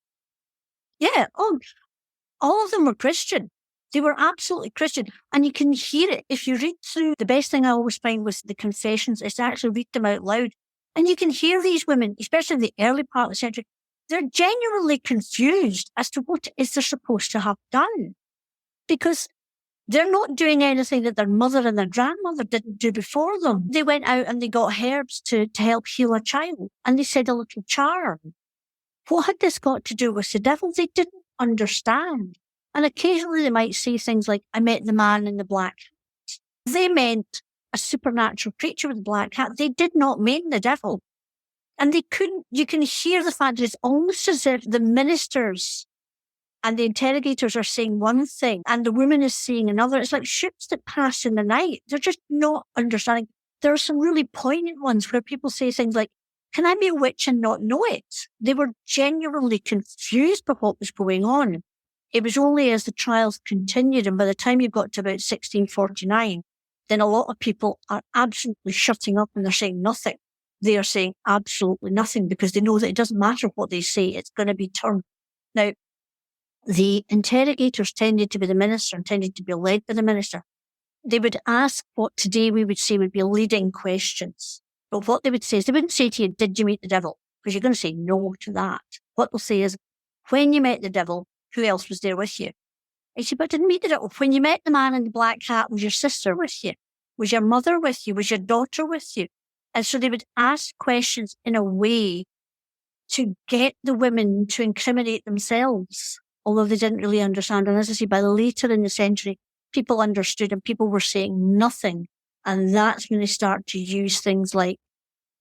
Yeah, all of them were Christian. They were absolutely Christian. And you can hear it. If you read through, the best thing I always find with the confessions is to actually read them out loud. And you can hear these women, especially in the early part of the century, they're genuinely confused as to what it is they're supposed to have done. Because they're not doing anything that their mother and their grandmother didn't do before them. They went out and they got herbs to help heal a child. And they said a little charm. What had this got to do with the devil? They didn't understand. And occasionally they might say things like, I met the man in the black hat. They meant a supernatural creature with a black hat. They did not mean the devil. And they couldn't, you can hear the fact that it's almost as if the ministers and the interrogators are saying one thing and the woman is saying another. It's like ships that pass in the night. They're just not understanding. There are some really poignant ones where people say things like, can I be a witch and not know it? They were genuinely confused by what was going on. It was only as the trials continued, and by the time you got to about 1649, then a lot of people are absolutely shutting up and they're saying nothing. They are saying absolutely nothing because they know that it doesn't matter what they say, it's going to be turned. Now, the interrogators tended to be the minister and tended to be led by the minister. They would ask what today we would say would be leading questions. But what they would say is, they wouldn't say to you, did you meet the devil? Because you're going to say no to that. What they'll say is, when you met the devil, who else was there with you? I said, but I didn't meet the devil. When you met the man in the black hat, was your sister with you? Was your mother with you? Was your daughter with you? And so they would ask questions in a way to get the women to incriminate themselves, although they didn't really understand. And as I say, by later in the century, people understood and people were saying nothing. And that's when they start to use things like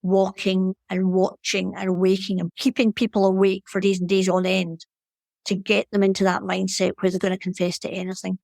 walking and watching and waking and keeping people awake for days and days on end to get them into that mindset where they're going to confess to anything.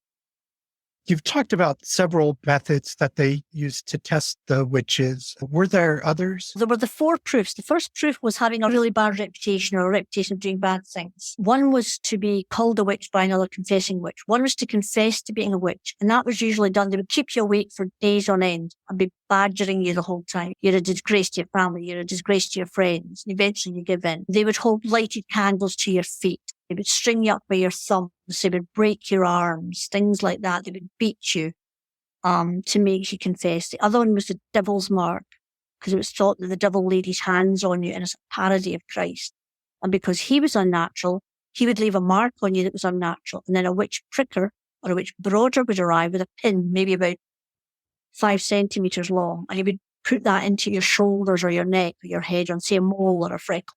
You've talked about several methods that they used to test the witches. Were there others? There were the 4 proofs. The first proof was having a really bad reputation or a reputation of doing bad things. One was to be called a witch by another confessing witch. One was to confess to being a witch. And that was usually done. They would keep you awake for days on end and be badgering you the whole time. You're a disgrace to your family. You're a disgrace to your friends. And eventually you give in. They would hold lighted candles to your feet. They would string you up by your thumbs. They would break your arms, things like that. They would beat you to make you confess. The other one was the devil's mark. because it was thought that the devil laid his hands on you and it's a parody of Christ. And because he was unnatural, he would leave a mark on you that was unnatural. And then a witch pricker or a witch broader would arrive with a pin, maybe about 5 centimetres long, and he would put that into your shoulders or your neck or your head on, say, a mole or a freckle.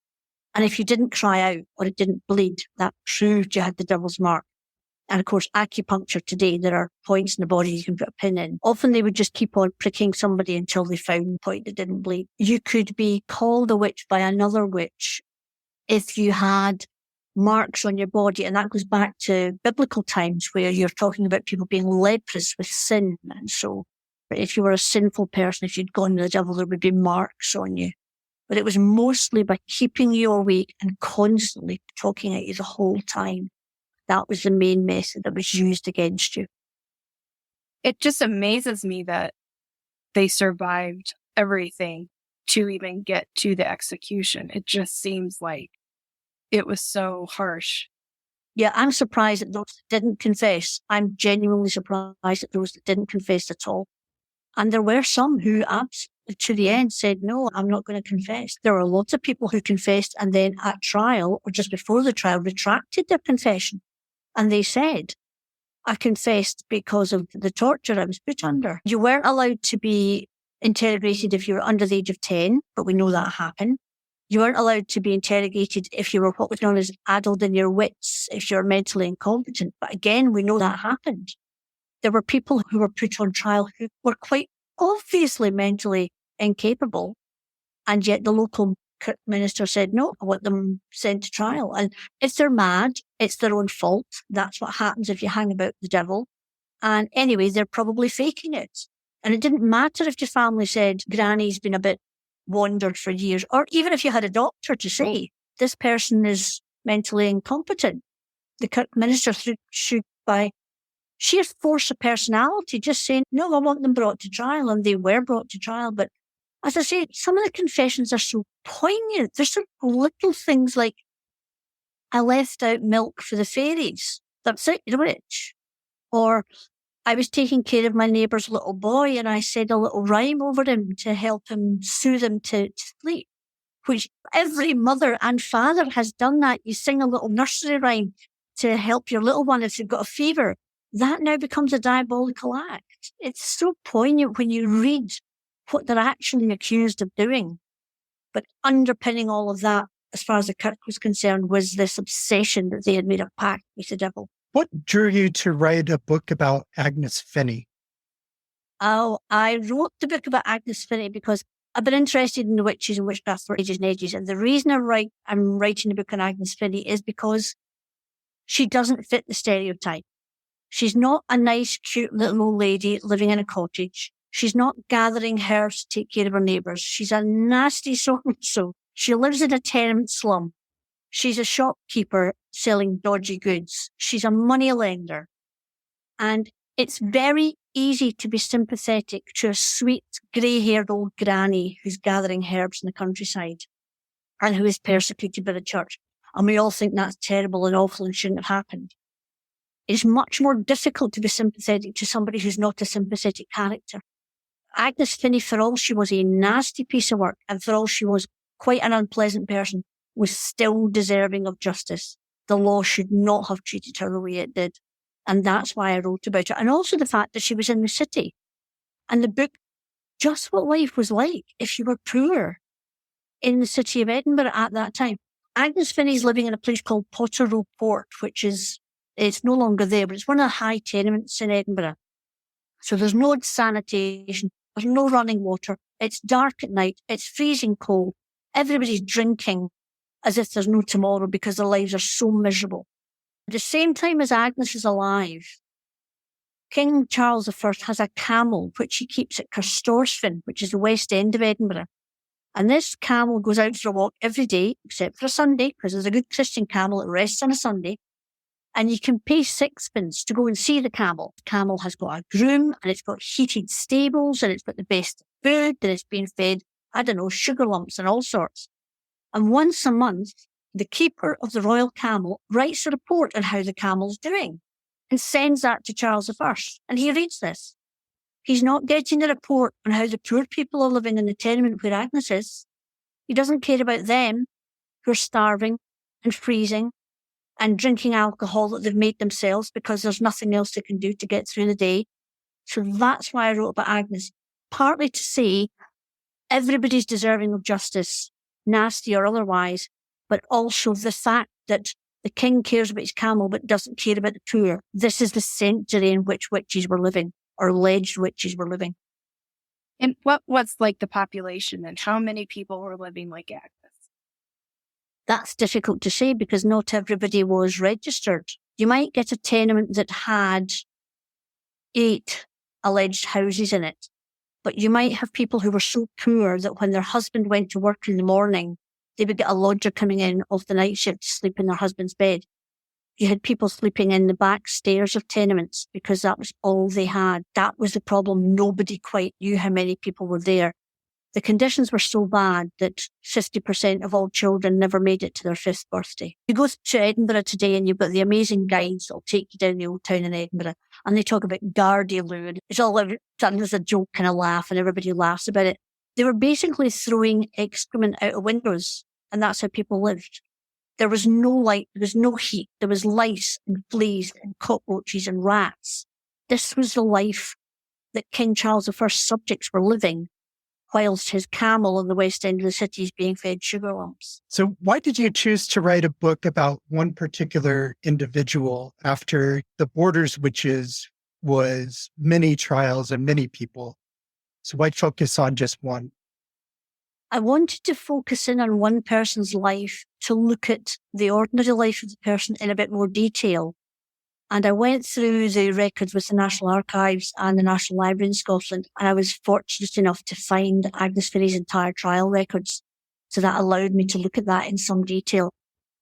And if you didn't cry out or it didn't bleed, that proved you had the devil's mark. And of course, acupuncture today, there are points in the body you can put a pin in. Often they would just keep on pricking somebody until they found the point that didn't bleed. You could be called a witch by another witch if you had marks on your body. And that goes back to biblical times where you're talking about people being leprous with sin. And so if you were a sinful person, if you'd gone to the devil, there would be marks on you. But it was mostly by keeping you awake and constantly talking at you the whole time. That was the main method that was used against you. It just amazes me that they survived everything to even get to the execution. It just seems like it was so harsh. Yeah, I'm surprised that those that didn't confess. I'm genuinely surprised at those that didn't confess at all. And there were some who absolutely to the end said, no, I'm not going to confess. There were lots of people who confessed and then at trial or just before the trial retracted their confession. And they said, I confessed because of the torture I was put under. You weren't allowed to be interrogated if you were under the age of 10, but we know that happened. You weren't allowed to be interrogated if you were what was known as addled in your wits, if you're mentally incompetent. But again, we know that happened. There were people who were put on trial who were quite obviously mentally incapable. And yet the local minister said, no, I want them sent to trial. And if they're mad, it's their own fault. That's what happens if you hang about the devil. And anyway, they're probably faking it. And it didn't matter if your family said, Granny's been a bit wandered for years, or even if you had a doctor to say, this person is mentally incompetent. The Kirk minister should, by sheer force of personality, just saying, no, I want them brought to trial. And they were brought to trial. But as I say, some of the confessions are so poignant. There's some little things like, I left out milk for the fairies. That's it, you're rich. Or I was taking care of my neighbour's little boy and I said a little rhyme over him to help him soothe him to sleep, which every mother and father has done that. You sing a little nursery rhyme to help your little one if they've got a fever. That now becomes a diabolical act. It's so poignant when you read what they're actually accused of doing. But underpinning all of that, as far as the Kirk was concerned, was this obsession that they had made a pact with the devil. What drew you to write a book about Agnes Finnie? Oh, I wrote the book about Agnes Finnie because I've been interested in the witches and witchcraft for ages and ages. And the reason I'm writing the book on Agnes Finnie is because she doesn't fit the stereotype. She's not a nice, cute little old lady living in a cottage. She's not gathering herbs to take care of her neighbours. She's a nasty so-and-so. She lives in a tenement slum. She's a shopkeeper selling dodgy goods. She's a moneylender. And it's very easy to be sympathetic to a sweet, grey-haired old granny who's gathering herbs in the countryside and who is persecuted by the church. And we all think that's terrible and awful and shouldn't have happened. It's much more difficult to be sympathetic to somebody who's not a sympathetic character. Agnes Finnie, for all she was a nasty piece of work and for all she was quite an unpleasant person, was still deserving of justice. The law should not have treated her the way it did. And that's why I wrote about it. And also the fact that she was in the city. And the book, just what life was like if you were poor in the city of Edinburgh at that time. Agnes Finnie's living in a place called Potterrow Port, which is, it's no longer there, but it's one of the high tenements in Edinburgh. So there's no sanitation, there's no running water. It's dark at night. It's freezing cold. Everybody's drinking as if there's no tomorrow because their lives are so miserable. At the same time as Agnes is alive, King Charles I has a camel which he keeps at Carstorphine, which is the west end of Edinburgh. And this camel goes out for a walk every day, except for a Sunday, because there's a good Christian camel that rests on a Sunday. And you can pay 6pence to go and see the camel. The camel has got a groom and it's got heated stables and it's got the best food and it's being fed, I don't know, sugar lumps and all sorts. And once a month, the keeper of the royal camel writes a report on how the camel's doing and sends that to Charles I. And he reads this. He's not getting a report on how the poor people are living in the tenement where Agnes is. He doesn't care about them who are starving and freezing and drinking alcohol that they've made themselves because there's nothing else they can do to get through the day. So that's why I wrote about Agnes, partly to say everybody's deserving of justice, nasty or otherwise, but also the fact that the king cares about his camel but doesn't care about the poor. This is the century in which witches were living, or alleged witches were living. And what was like the population and how many people were living like Agnes? That's difficult to say because not everybody was registered. You might get a tenement that had 8 alleged houses in it, but you might have people who were so poor that when their husband went to work in the morning, they would get a lodger coming in off the night shift to sleep in their husband's bed. You had people sleeping in the back stairs of tenements because that was all they had. That was the problem. Nobody quite knew how many people were there. The conditions were so bad that 50% of all children never made it to their 5th birthday. You go to Edinburgh today and you've got the amazing guides that'll take you down the old town in Edinburgh, and they talk about Gardielou. It's all done as a joke kind of laugh, and everybody laughs about it. They were basically throwing excrement out of windows, and that's how people lived. There was no light, there was no heat, there was lice and fleas and cockroaches and rats. This was the life that King Charles I's subjects were living, whilst his camel in the West End of the city is being fed sugar lumps. So why did you choose to write a book about one particular individual after The Borders Witches was many trials and many people? So why focus on just one? I wanted to focus in on one person's life to look at the ordinary life of the person in a bit more detail. And I went through the records with the National Archives and the National Library in Scotland, and I was fortunate enough to find Agnes Finnie's entire trial records. So that allowed me to look at that in some detail.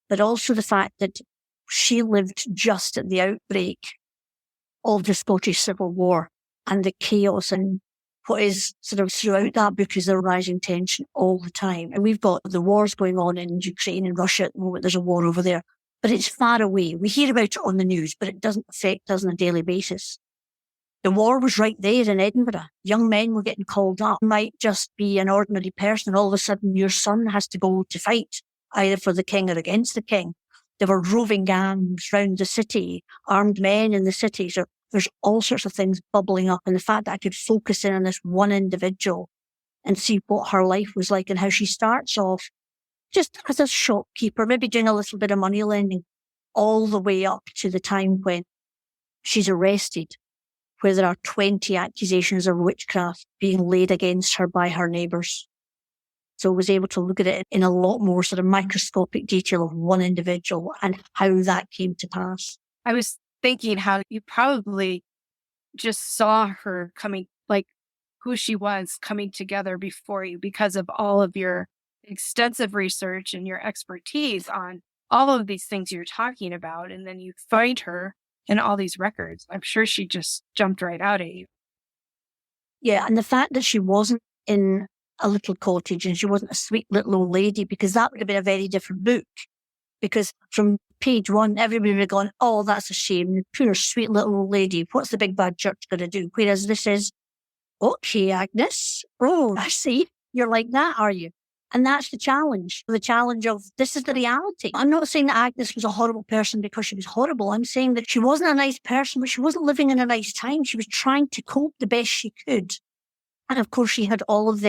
But also the fact that she lived just at the outbreak of the Scottish Civil War and the chaos and what is sort of throughout that book is the rising tension all the time. And we've got the wars going on in Ukraine and Russia at the moment. There's a war over there. But it's far away. We hear about it on the news, but it doesn't affect us on a daily basis. The war was right there in Edinburgh. Young men were getting called up. You might just be an ordinary person, and all of a sudden your son has to go to fight, either for the king or against the king. There were roving gangs round the city, armed men in the city. So there's all sorts of things bubbling up. And the fact that I could focus in on this one individual and see what her life was like and how she starts off just as a shopkeeper, maybe doing a little bit of money lending, all the way up to the time when she's arrested, where there are 20 accusations of witchcraft being laid against her by her neighbours. So I was able to look at it in a lot more sort of microscopic detail of one individual and how that came to pass. I was thinking how you probably just saw her coming, like who she was coming together before you because of all of your extensive research and your expertise on all of these things you're talking about. And then you find her in all these records. I'm sure she just jumped right out at you. Yeah, and the fact that she wasn't in a little cottage and she wasn't a sweet little old lady, because that would have been a very different book. Because from page 1, everybody would have gone, oh, that's a shame. Poor sweet little old lady. What's the big bad church going to do? Whereas this is, okay, Agnes. Oh, I see. You're like that, are you? And that's the challenge. The challenge of this is the reality. I'm not saying that Agnes was a horrible person because she was horrible. I'm saying that she wasn't a nice person, but she wasn't living in a nice time. She was trying to cope the best she could. And of course, she had all of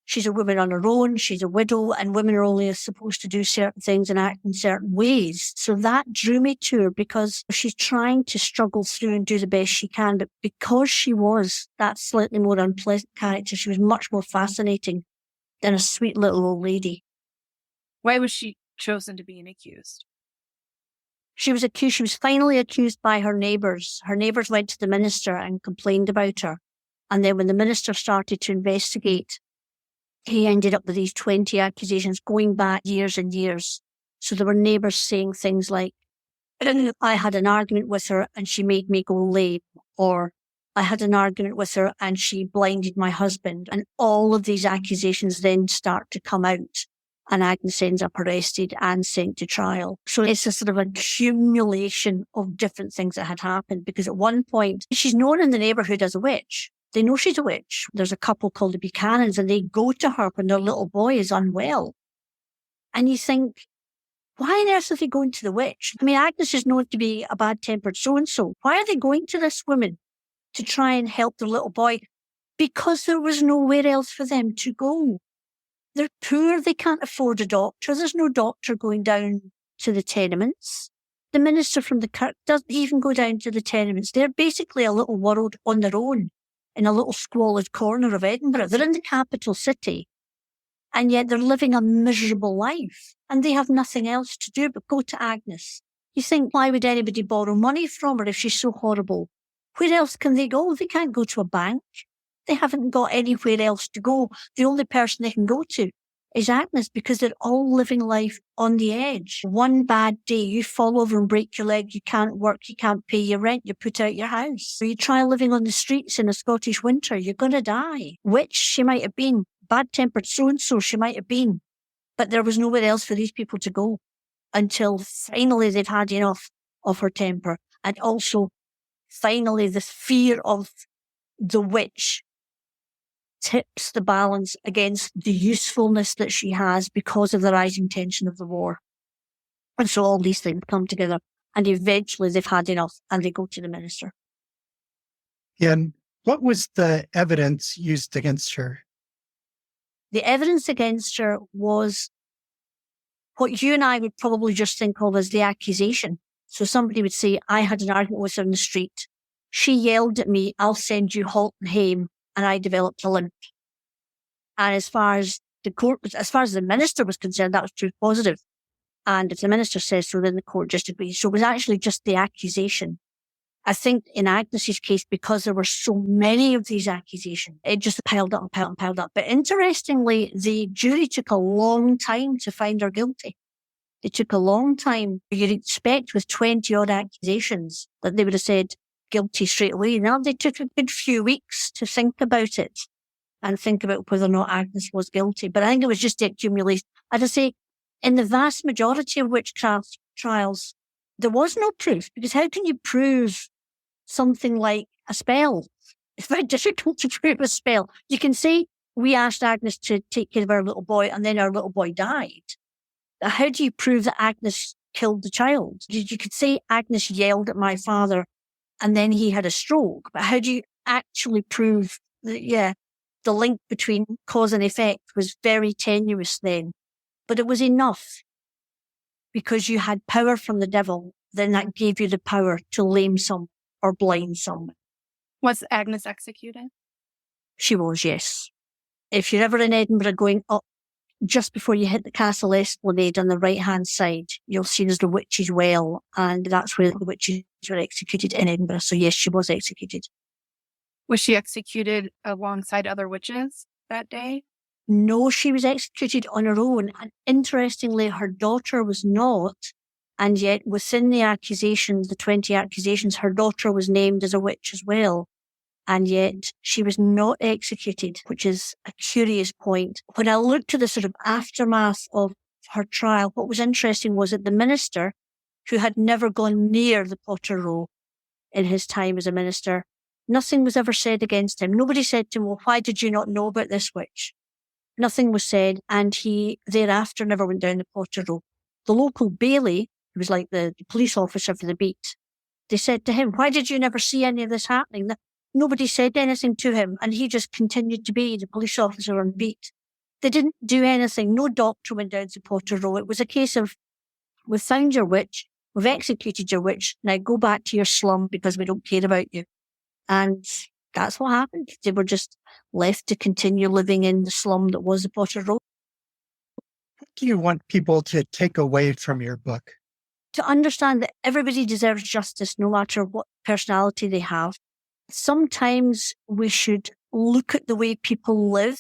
she's a woman on her own, she's a widow, and women are only supposed to do certain things and act in certain ways. So that drew me to her because she's trying to struggle through and do the best she can. But because she was that slightly more unpleasant character, she was much more fascinating than a sweet little old lady. Why was she chosen to be an accused? She was accused. She was finally accused by her neighbours. Her neighbours went to the minister and complained about her. And then when the minister started to investigate, he ended up with these 20 accusations going back years and years. So there were neighbours saying things like, I had an argument with her and she made me go lame, or I had an argument with her and she blinded my husband. And all of these accusations then start to come out, and Agnes ends up arrested and sent to trial. So it's a sort of accumulation of different things that had happened, because at one point she's known in the neighbourhood as a witch. They know she's a witch. There's a couple called the Buchanans, and they go to her when their little boy is unwell. And you think, why on earth are they going to the witch? I mean, Agnes is known to be a bad-tempered so-and-so. Why are they going to this woman to try and help their little boy? Because there was nowhere else for them to go. They're poor. They can't afford a doctor. There's no doctor going down to the tenements. The minister from the kirk doesn't even go down to the tenements. They're basically a little world on their own in a little squalid corner of Edinburgh. They're in the capital city, and yet they're living a miserable life, and they have nothing else to do but go to Agnes. You think, why would anybody borrow money from her if she's so horrible? Where else can they go? They can't go to a bank. They haven't got anywhere else to go. The only person they can go to is Agnes, because they're all living life on the edge. One bad day, you fall over and break your leg, you can't work, you can't pay your rent, you're put out your house. So you try living on the streets in a Scottish winter, you're going to die. Witch she might have been, bad-tempered so-and-so she might have been, but there was nowhere else for these people to go until finally they've had enough of her temper. And also, finally, this fear of the witch tips the balance against the usefulness that she has because of the rising tension of the war. And so all these things come together, and eventually they've had enough and they go to the minister. And what was the evidence used against her? The evidence against her was what you and I would probably just think of as the accusation. So somebody would say, I had an argument with her in the street. She yelled at me, I'll send you halt and hame, and I developed a limp. And as far as the minister was concerned, that was proof positive. And if the minister says so, then the court just agrees. So it was actually just the accusation. I think in Agnes's case, because there were so many of these accusations, it just piled up and piled up and piled up. But interestingly, the jury took a long time to find her guilty. It took a long time. You'd expect with 20 odd accusations that they would have said guilty straight away. Now they took a good few weeks to think about it and think about whether or not Agnes was guilty. But I think it was just the accumulation. As I say, in the vast majority of witchcraft trials, there was no proof, because how can you prove something like a spell? It's very difficult to prove a spell. You can say, we asked Agnes to take care of our little boy and then our little boy died. How do you prove that Agnes killed the child? You could say Agnes yelled at my father and then he had a stroke, but how do you actually prove that, the link between cause and effect was very tenuous then? But it was enough, because you had power from the devil, then that gave you the power to lame someone or blind someone. Was Agnes executed? She was, yes. If you're ever in Edinburgh going up, just before you hit the Castle Esplanade on the right-hand side, you'll see there's the Witches' Well, and that's where the witches were executed in Edinburgh. So yes, she was executed. Was she executed alongside other witches that day? No, she was executed on her own. And interestingly, her daughter was not. And yet within the accusations, the 20 accusations, her daughter was named as a witch as well. And yet she was not executed, which is a curious point. When I looked at the sort of aftermath of her trial, what was interesting was that the minister, who had never gone near the Potterrow in his time as a minister, nothing was ever said against him. Nobody said to him, well, why did you not know about this witch? Nothing was said, and he thereafter never went down the Potterrow. The local bailey, who was like the police officer for the beat, they said to him, why did you never see any of this happening? Nobody said anything to him, and he just continued to be the police officer on beat. They didn't do anything. No doctor went down to Potterrow. It was a case of, we've found your witch, we've executed your witch, now go back to your slum because we don't care about you. And that's what happened. They were just left to continue living in the slum that was the Potterrow. What do you want people to take away from your book? To understand that everybody deserves justice, no matter what personality they have. Sometimes we should look at the way people live.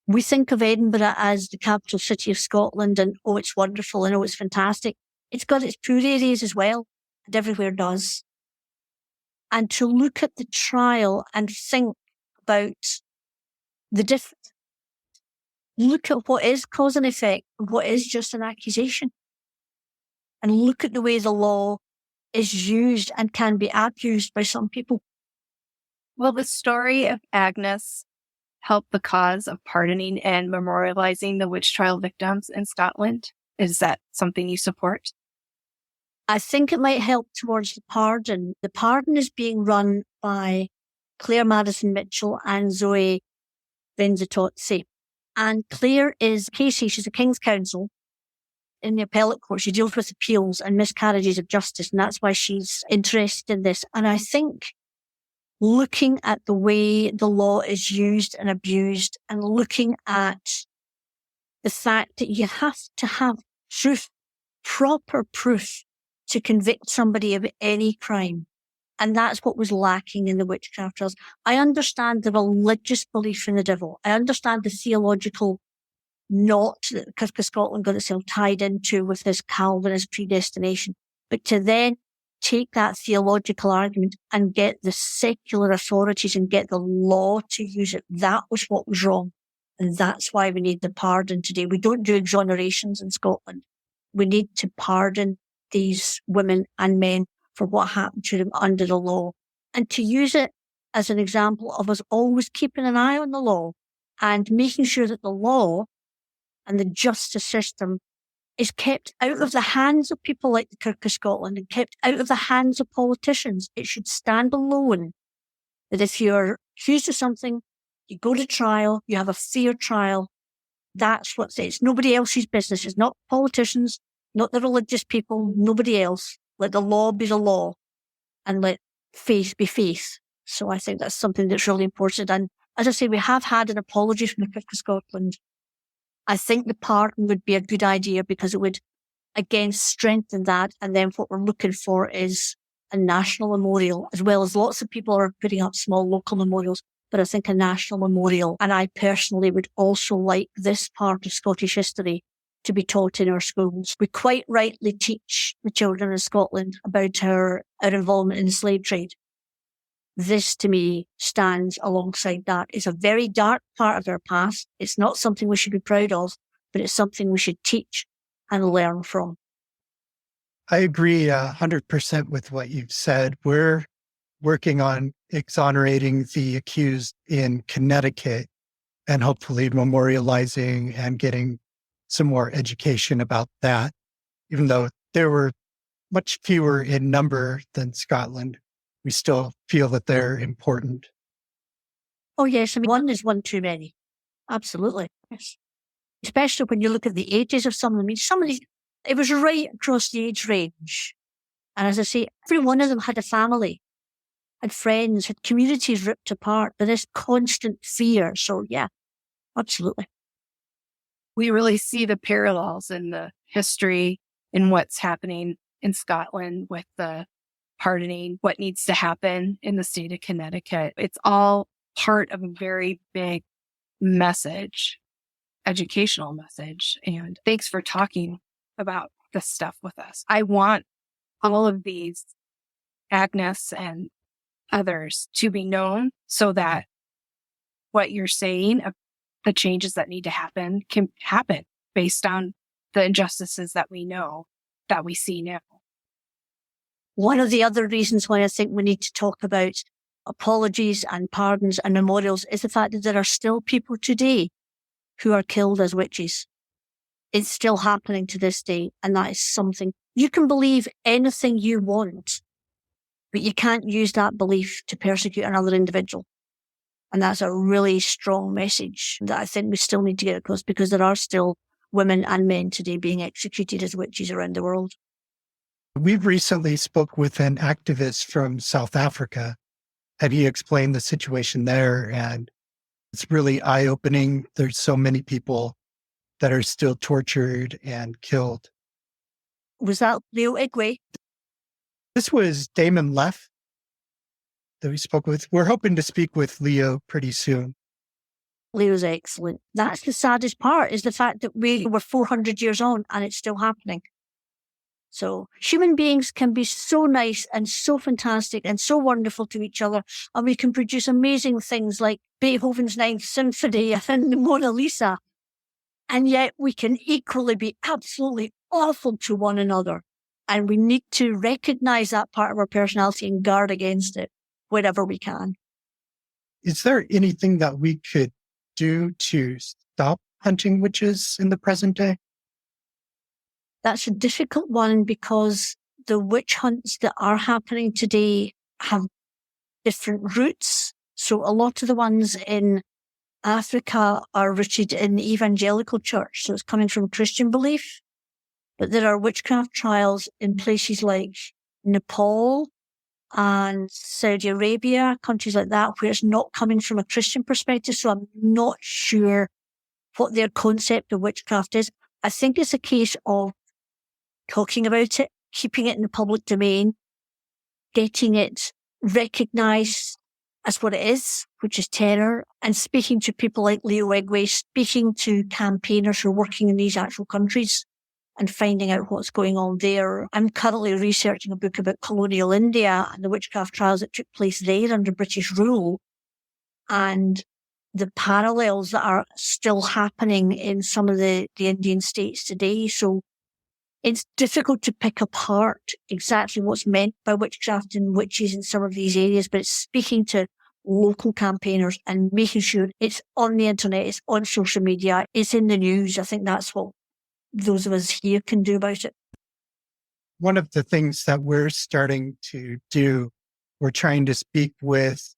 We think of Edinburgh as the capital city of Scotland and, oh, it's wonderful and, oh, it's fantastic. It's got its poor areas as well, and everywhere does. And to look at the trial and think about the difference. Look at what is cause and effect and what is just an accusation. And look at the way the law is used and can be abused by some people. Will the story of Agnes help the cause of pardoning and memorializing the witch trial victims in Scotland? Is that something you support? I think it might help towards the pardon. The pardon is being run by Claire Madison Mitchell and Zoe Benzatozzi. And Claire is Casey, she's a King's Counsel in the appellate court. She deals with appeals and miscarriages of justice, and that's why she's interested in this. And I think looking at the way the law is used and abused, and looking at the fact that you have to have proof, proper proof, to convict somebody of any crime. And that's what was lacking in the witchcraft trials. I understand the religious belief in the devil. I understand the theological knot that Kirk of Scotland got itself tied into with this Calvinist predestination. But to then take that theological argument and get the secular authorities and get the law to use it, that was what was wrong. And that's why we need the pardon today. We don't do exonerations in Scotland. We need to pardon these women and men for what happened to them under the law, and to use it as an example of us always keeping an eye on the law and making sure that the law and the justice system is kept out of the hands of people like the Kirk of Scotland and kept out of the hands of politicians. It should stand alone that if you're accused of something, you go to trial, you have a fair trial. That's what's it. It's nobody else's business. It's not politicians, not the religious people, nobody else. Let the law be the law and let faith be faith. So I think that's something that's really important. And as I say, we have had an apology from the Kirk of Scotland. I think the pardon would be a good idea because it would, again, strengthen that. And then what we're looking for is a national memorial, as well as lots of people are putting up small local memorials. But I think a national memorial. And I personally would also like this part of Scottish history to be taught in our schools. We quite rightly teach the children of Scotland about our involvement in the slave trade. This, to me, stands alongside that. It's a very dark part of our past. It's not something we should be proud of, but it's something we should teach and learn from. I agree 100% with what you've said. We're working on exonerating the accused in Connecticut and hopefully memorializing and getting some more education about that, even though there were much fewer in number than Scotland. We still feel that they're important. Oh, yes. I mean, one is one too many. Absolutely. Yes. Especially when you look at the ages of some of them. I mean, some of these, it was right across the age range. And as I say, every one of them had a family, had friends, had communities ripped apart by this constant fear. So, yeah, absolutely. We really see the parallels in the history in what's happening in Scotland with the pardoning, what needs to happen in the state of Connecticut. It's all part of a very big message, educational message. And thanks for talking about this stuff with us. I want all of these, Agnes and others, to be known so that what you're saying, the changes that need to happen, can happen based on the injustices that we know, that we see now. One of the other reasons why I think we need to talk about apologies and pardons and memorials is the fact that there are still people today who are killed as witches. It's still happening to this day, and that is something. You can believe anything you want, but you can't use that belief to persecute another individual. And that's a really strong message that I think we still need to get across, because there are still women and men today being executed as witches around the world. We've recently spoke with an activist from South Africa, and he explained the situation there, and it's really eye-opening. There's so many people that are still tortured and killed. Was that Leo Igwe? This was Damon Leff that we spoke with. We're hoping to speak with Leo pretty soon. Leo's excellent. That's the saddest part, is the fact that we were 400 years on and it's still happening. So human beings can be so nice and so fantastic and so wonderful to each other. And we can produce amazing things like Beethoven's Ninth Symphony and the Mona Lisa. And yet we can equally be absolutely awful to one another. And we need to recognize that part of our personality and guard against it wherever we can. Is there anything that we could do to stop hunting witches in the present day? That's a difficult one because the witch hunts that are happening today have different roots. So a lot of the ones in Africa are rooted in the evangelical church. So it's coming from Christian belief. But there are witchcraft trials in places like Nepal and Saudi Arabia, countries like that, where it's not coming from a Christian perspective. So I'm not sure what their concept of witchcraft is. I think it's a case of talking about it, keeping it in the public domain, getting it recognised as what it is, which is terror, and speaking to people like Leo Egway, speaking to campaigners who are working in these actual countries and finding out what's going on there. I'm currently researching a book about colonial India and the witchcraft trials that took place there under British rule and the parallels that are still happening in some of the Indian states today. So it's difficult to pick apart exactly what's meant by witchcraft and witches in some of these areas, but it's speaking to local campaigners and making sure it's on the internet, it's on social media, it's in the news. I think that's what those of us here can do about it. One of the things that we're starting to do, we're trying to speak with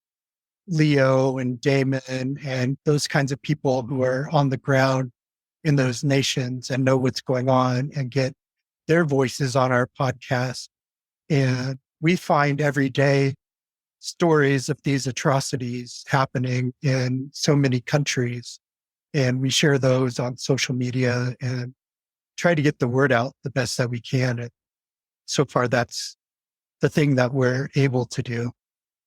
Leo and Damon and those kinds of people who are on the ground in those nations and know what's going on and get their voices on our podcast. And we find every day stories of these atrocities happening in so many countries. And we share those on social media and try to get the word out the best that we can. And so far, that's the thing that we're able to do.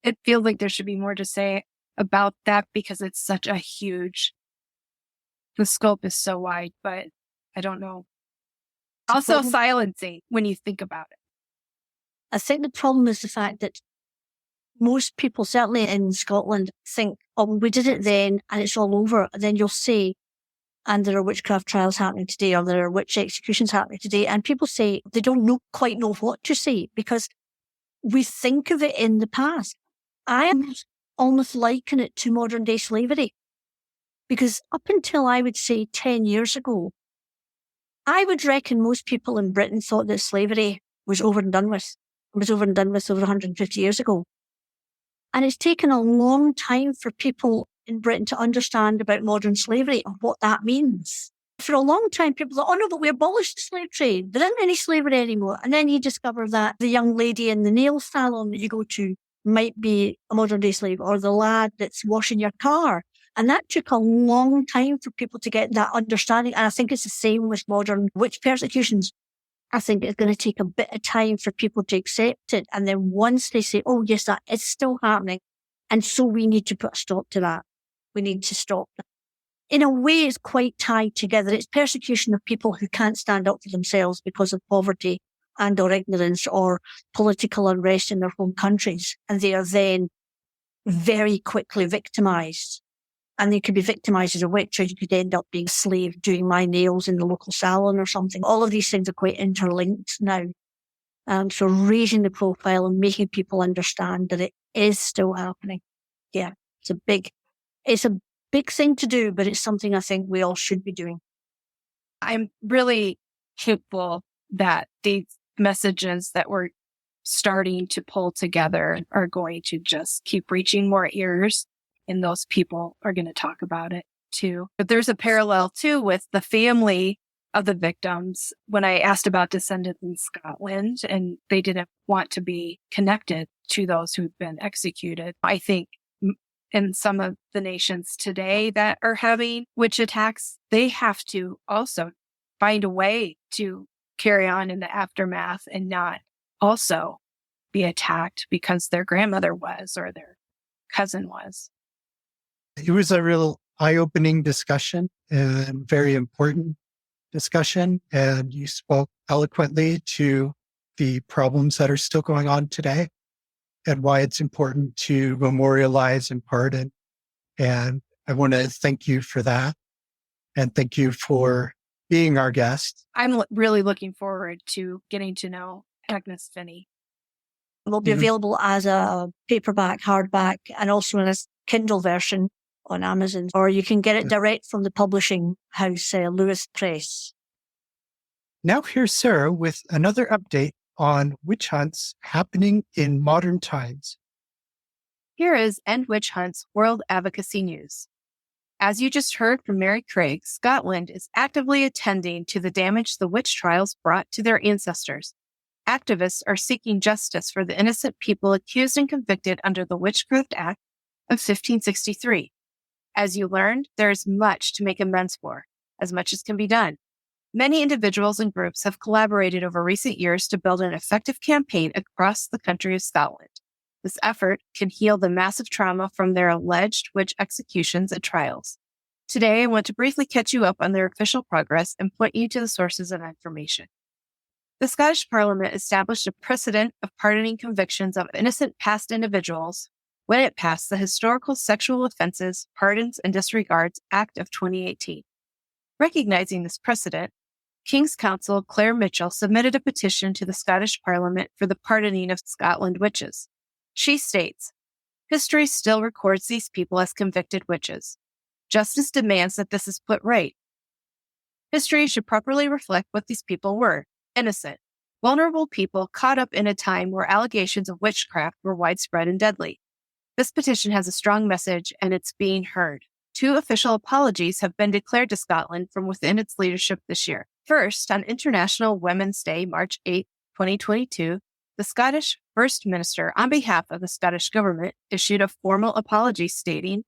It feels like there should be more to say about that because it's such a huge, the scope is so wide, but I don't know. Also silencing when you think about it. I think the problem is the fact that most people, certainly in Scotland, think, oh, we did it then and it's all over. And then you'll say, and there are witchcraft trials happening today, or there are witch executions happening today. And people say they don't quite know what to say because we think of it in the past. I am almost liken it to modern day slavery because up until I would say 10 years ago, I would reckon most people in Britain thought that slavery was over and done with. It was over and done with over 150 years ago. And it's taken a long time for people in Britain to understand about modern slavery and what that means. For a long time, people thought, oh no, but we abolished the slave trade. There isn't any slavery anymore. And then you discover that the young lady in the nail salon that you go to might be a modern day slave, or the lad that's washing your car. And that took a long time for people to get that understanding. And I think it's the same with modern witch persecutions. I think it's going to take a bit of time for people to accept it. And then once they say, oh yes, that is still happening. And so we need to put a stop to that. We need to stop that. In a way, it's quite tied together. It's persecution of people who can't stand up for themselves because of poverty and or ignorance or political unrest in their home countries. And they are then very quickly victimized. And they could be victimized as a witch, or you could end up being a slave doing my nails in the local salon or something. All of these things are quite interlinked now. So raising the profile and making people understand that it is still happening. Yeah, it's a big thing to do, but it's something I think we all should be doing. I'm really hopeful that these messages that we're starting to pull together are going to just keep reaching more ears, and those people are going to talk about it too. But there's a parallel too with the family of the victims. When I asked about descendants in Scotland and they didn't want to be connected to those who've been executed, I think in some of the nations today that are having witch attacks, they have to also find a way to carry on in the aftermath and not also be attacked because their grandmother was or their cousin was. It was a real eye-opening discussion and very important discussion. And you spoke eloquently to the problems that are still going on today and why it's important to memorialize and pardon. And I want to thank you for that. And thank you for being our guest. I'm really looking forward to getting to know Agnes Finnie. It will be available as a paperback, hardback, and also in a Kindle version on Amazon, or you can get it direct from the publishing house, Lewis Press. Now here's Sarah with another update on witch hunts happening in modern times. Here is End Witch Hunts World Advocacy News. As you just heard from Mary Craig, Scotland is actively attending to the damage the witch trials brought to their ancestors. Activists are seeking justice for the innocent people accused and convicted under the Witchcraft Act of 1563. As you learned, there is much to make amends for, as much as can be done. Many individuals and groups have collaborated over recent years to build an effective campaign across the country of Scotland. This effort can heal the massive trauma from their alleged witch executions and trials. Today, I want to briefly catch you up on their official progress and point you to the sources of information. The Scottish Parliament established a precedent of pardoning convictions of innocent past individuals when it passed the Historical Sexual Offences, Pardons and Disregards Act of 2018. Recognizing this precedent, King's Counsel Claire Mitchell submitted a petition to the Scottish Parliament for the pardoning of Scotland witches. She states, "History still records these people as convicted witches. Justice demands that this is put right. History should properly reflect what these people were, innocent, vulnerable people caught up in a time where allegations of witchcraft were widespread and deadly. This petition has a strong message and it's being heard. 2 official apologies have been declared to Scotland from within its leadership this year. First, on International Women's Day, March 8, 2022, the Scottish First Minister, on behalf of the Scottish Government, issued a formal apology stating,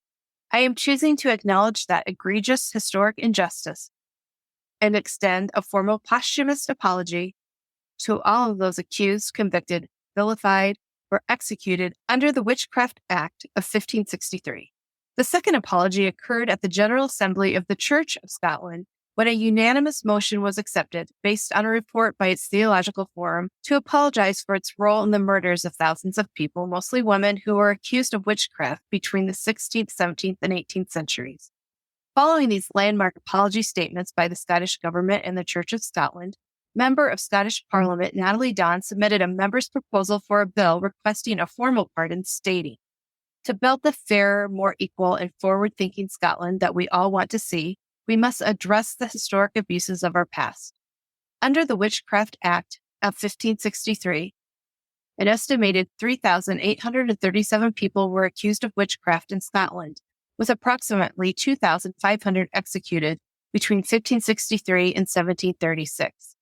"I am choosing to acknowledge that egregious historic injustice and extend a formal posthumous apology to all of those accused, convicted, vilified, or executed under the Witchcraft Act of 1563. The second apology occurred at the General Assembly of the Church of Scotland when a unanimous motion was accepted based on a report by its Theological Forum to apologize for its role in the murders of thousands of people, mostly women, who were accused of witchcraft between the 16th, 17th, and 18th centuries. Following these landmark apology statements by the Scottish Government and the Church of Scotland, Member of Scottish Parliament Natalie Dawn submitted a member's proposal for a bill requesting a formal pardon, stating, "To build the fairer, more equal, and forward-thinking Scotland that we all want to see, we must address the historic abuses of our past. Under the Witchcraft Act of 1563, an estimated 3,837 people were accused of witchcraft in Scotland, with approximately 2,500 executed between 1563 and 1736.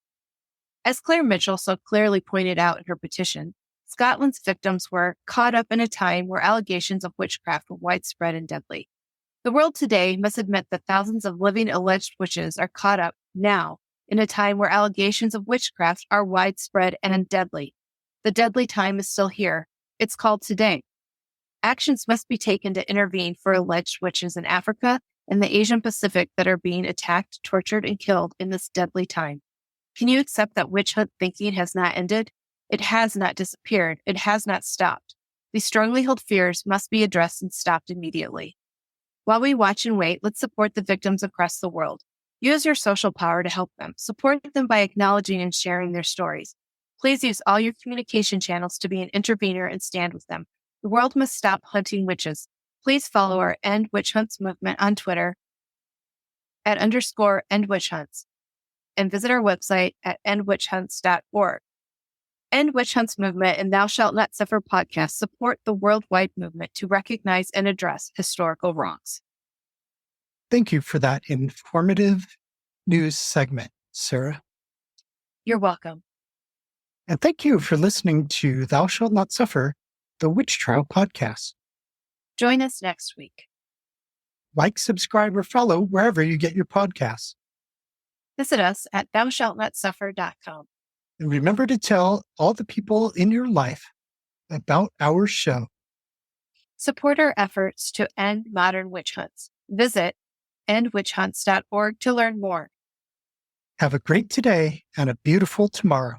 As Claire Mitchell so clearly pointed out in her petition, Scotland's victims were caught up in a time where allegations of witchcraft were widespread and deadly. The world today must admit that thousands of living alleged witches are caught up now in a time where allegations of witchcraft are widespread and deadly. The deadly time is still here. It's called today. Actions must be taken to intervene for alleged witches in Africa and the Asian Pacific that are being attacked, tortured, and killed in this deadly time. Can you accept that witch hunt thinking has not ended? It has not disappeared. It has not stopped. These strongly held fears must be addressed and stopped immediately. While we watch and wait, let's support the victims across the world. Use your social power to help them. Support them by acknowledging and sharing their stories. Please use all your communication channels to be an intervener and stand with them. The world must stop hunting witches. Please follow our End Witch Hunts movement on Twitter at _End Witch Hunts and visit our website at endwitchhunts.org. End Witch Hunts movement and Thou Shalt Not Suffer podcast support the worldwide movement to recognize and address historical wrongs. Thank you for that informative news segment, Sarah. You're welcome. And thank you for listening to Thou Shalt Not Suffer, the Witch Trial podcast. Join us next week. Like, subscribe, or follow wherever you get your podcasts. Visit us at thoushallnotsuffer.com. And remember to tell all the people in your life about our show. Support our efforts to end modern witch hunts. Visit endwitchhunts.org to learn more. Have a great today and a beautiful tomorrow.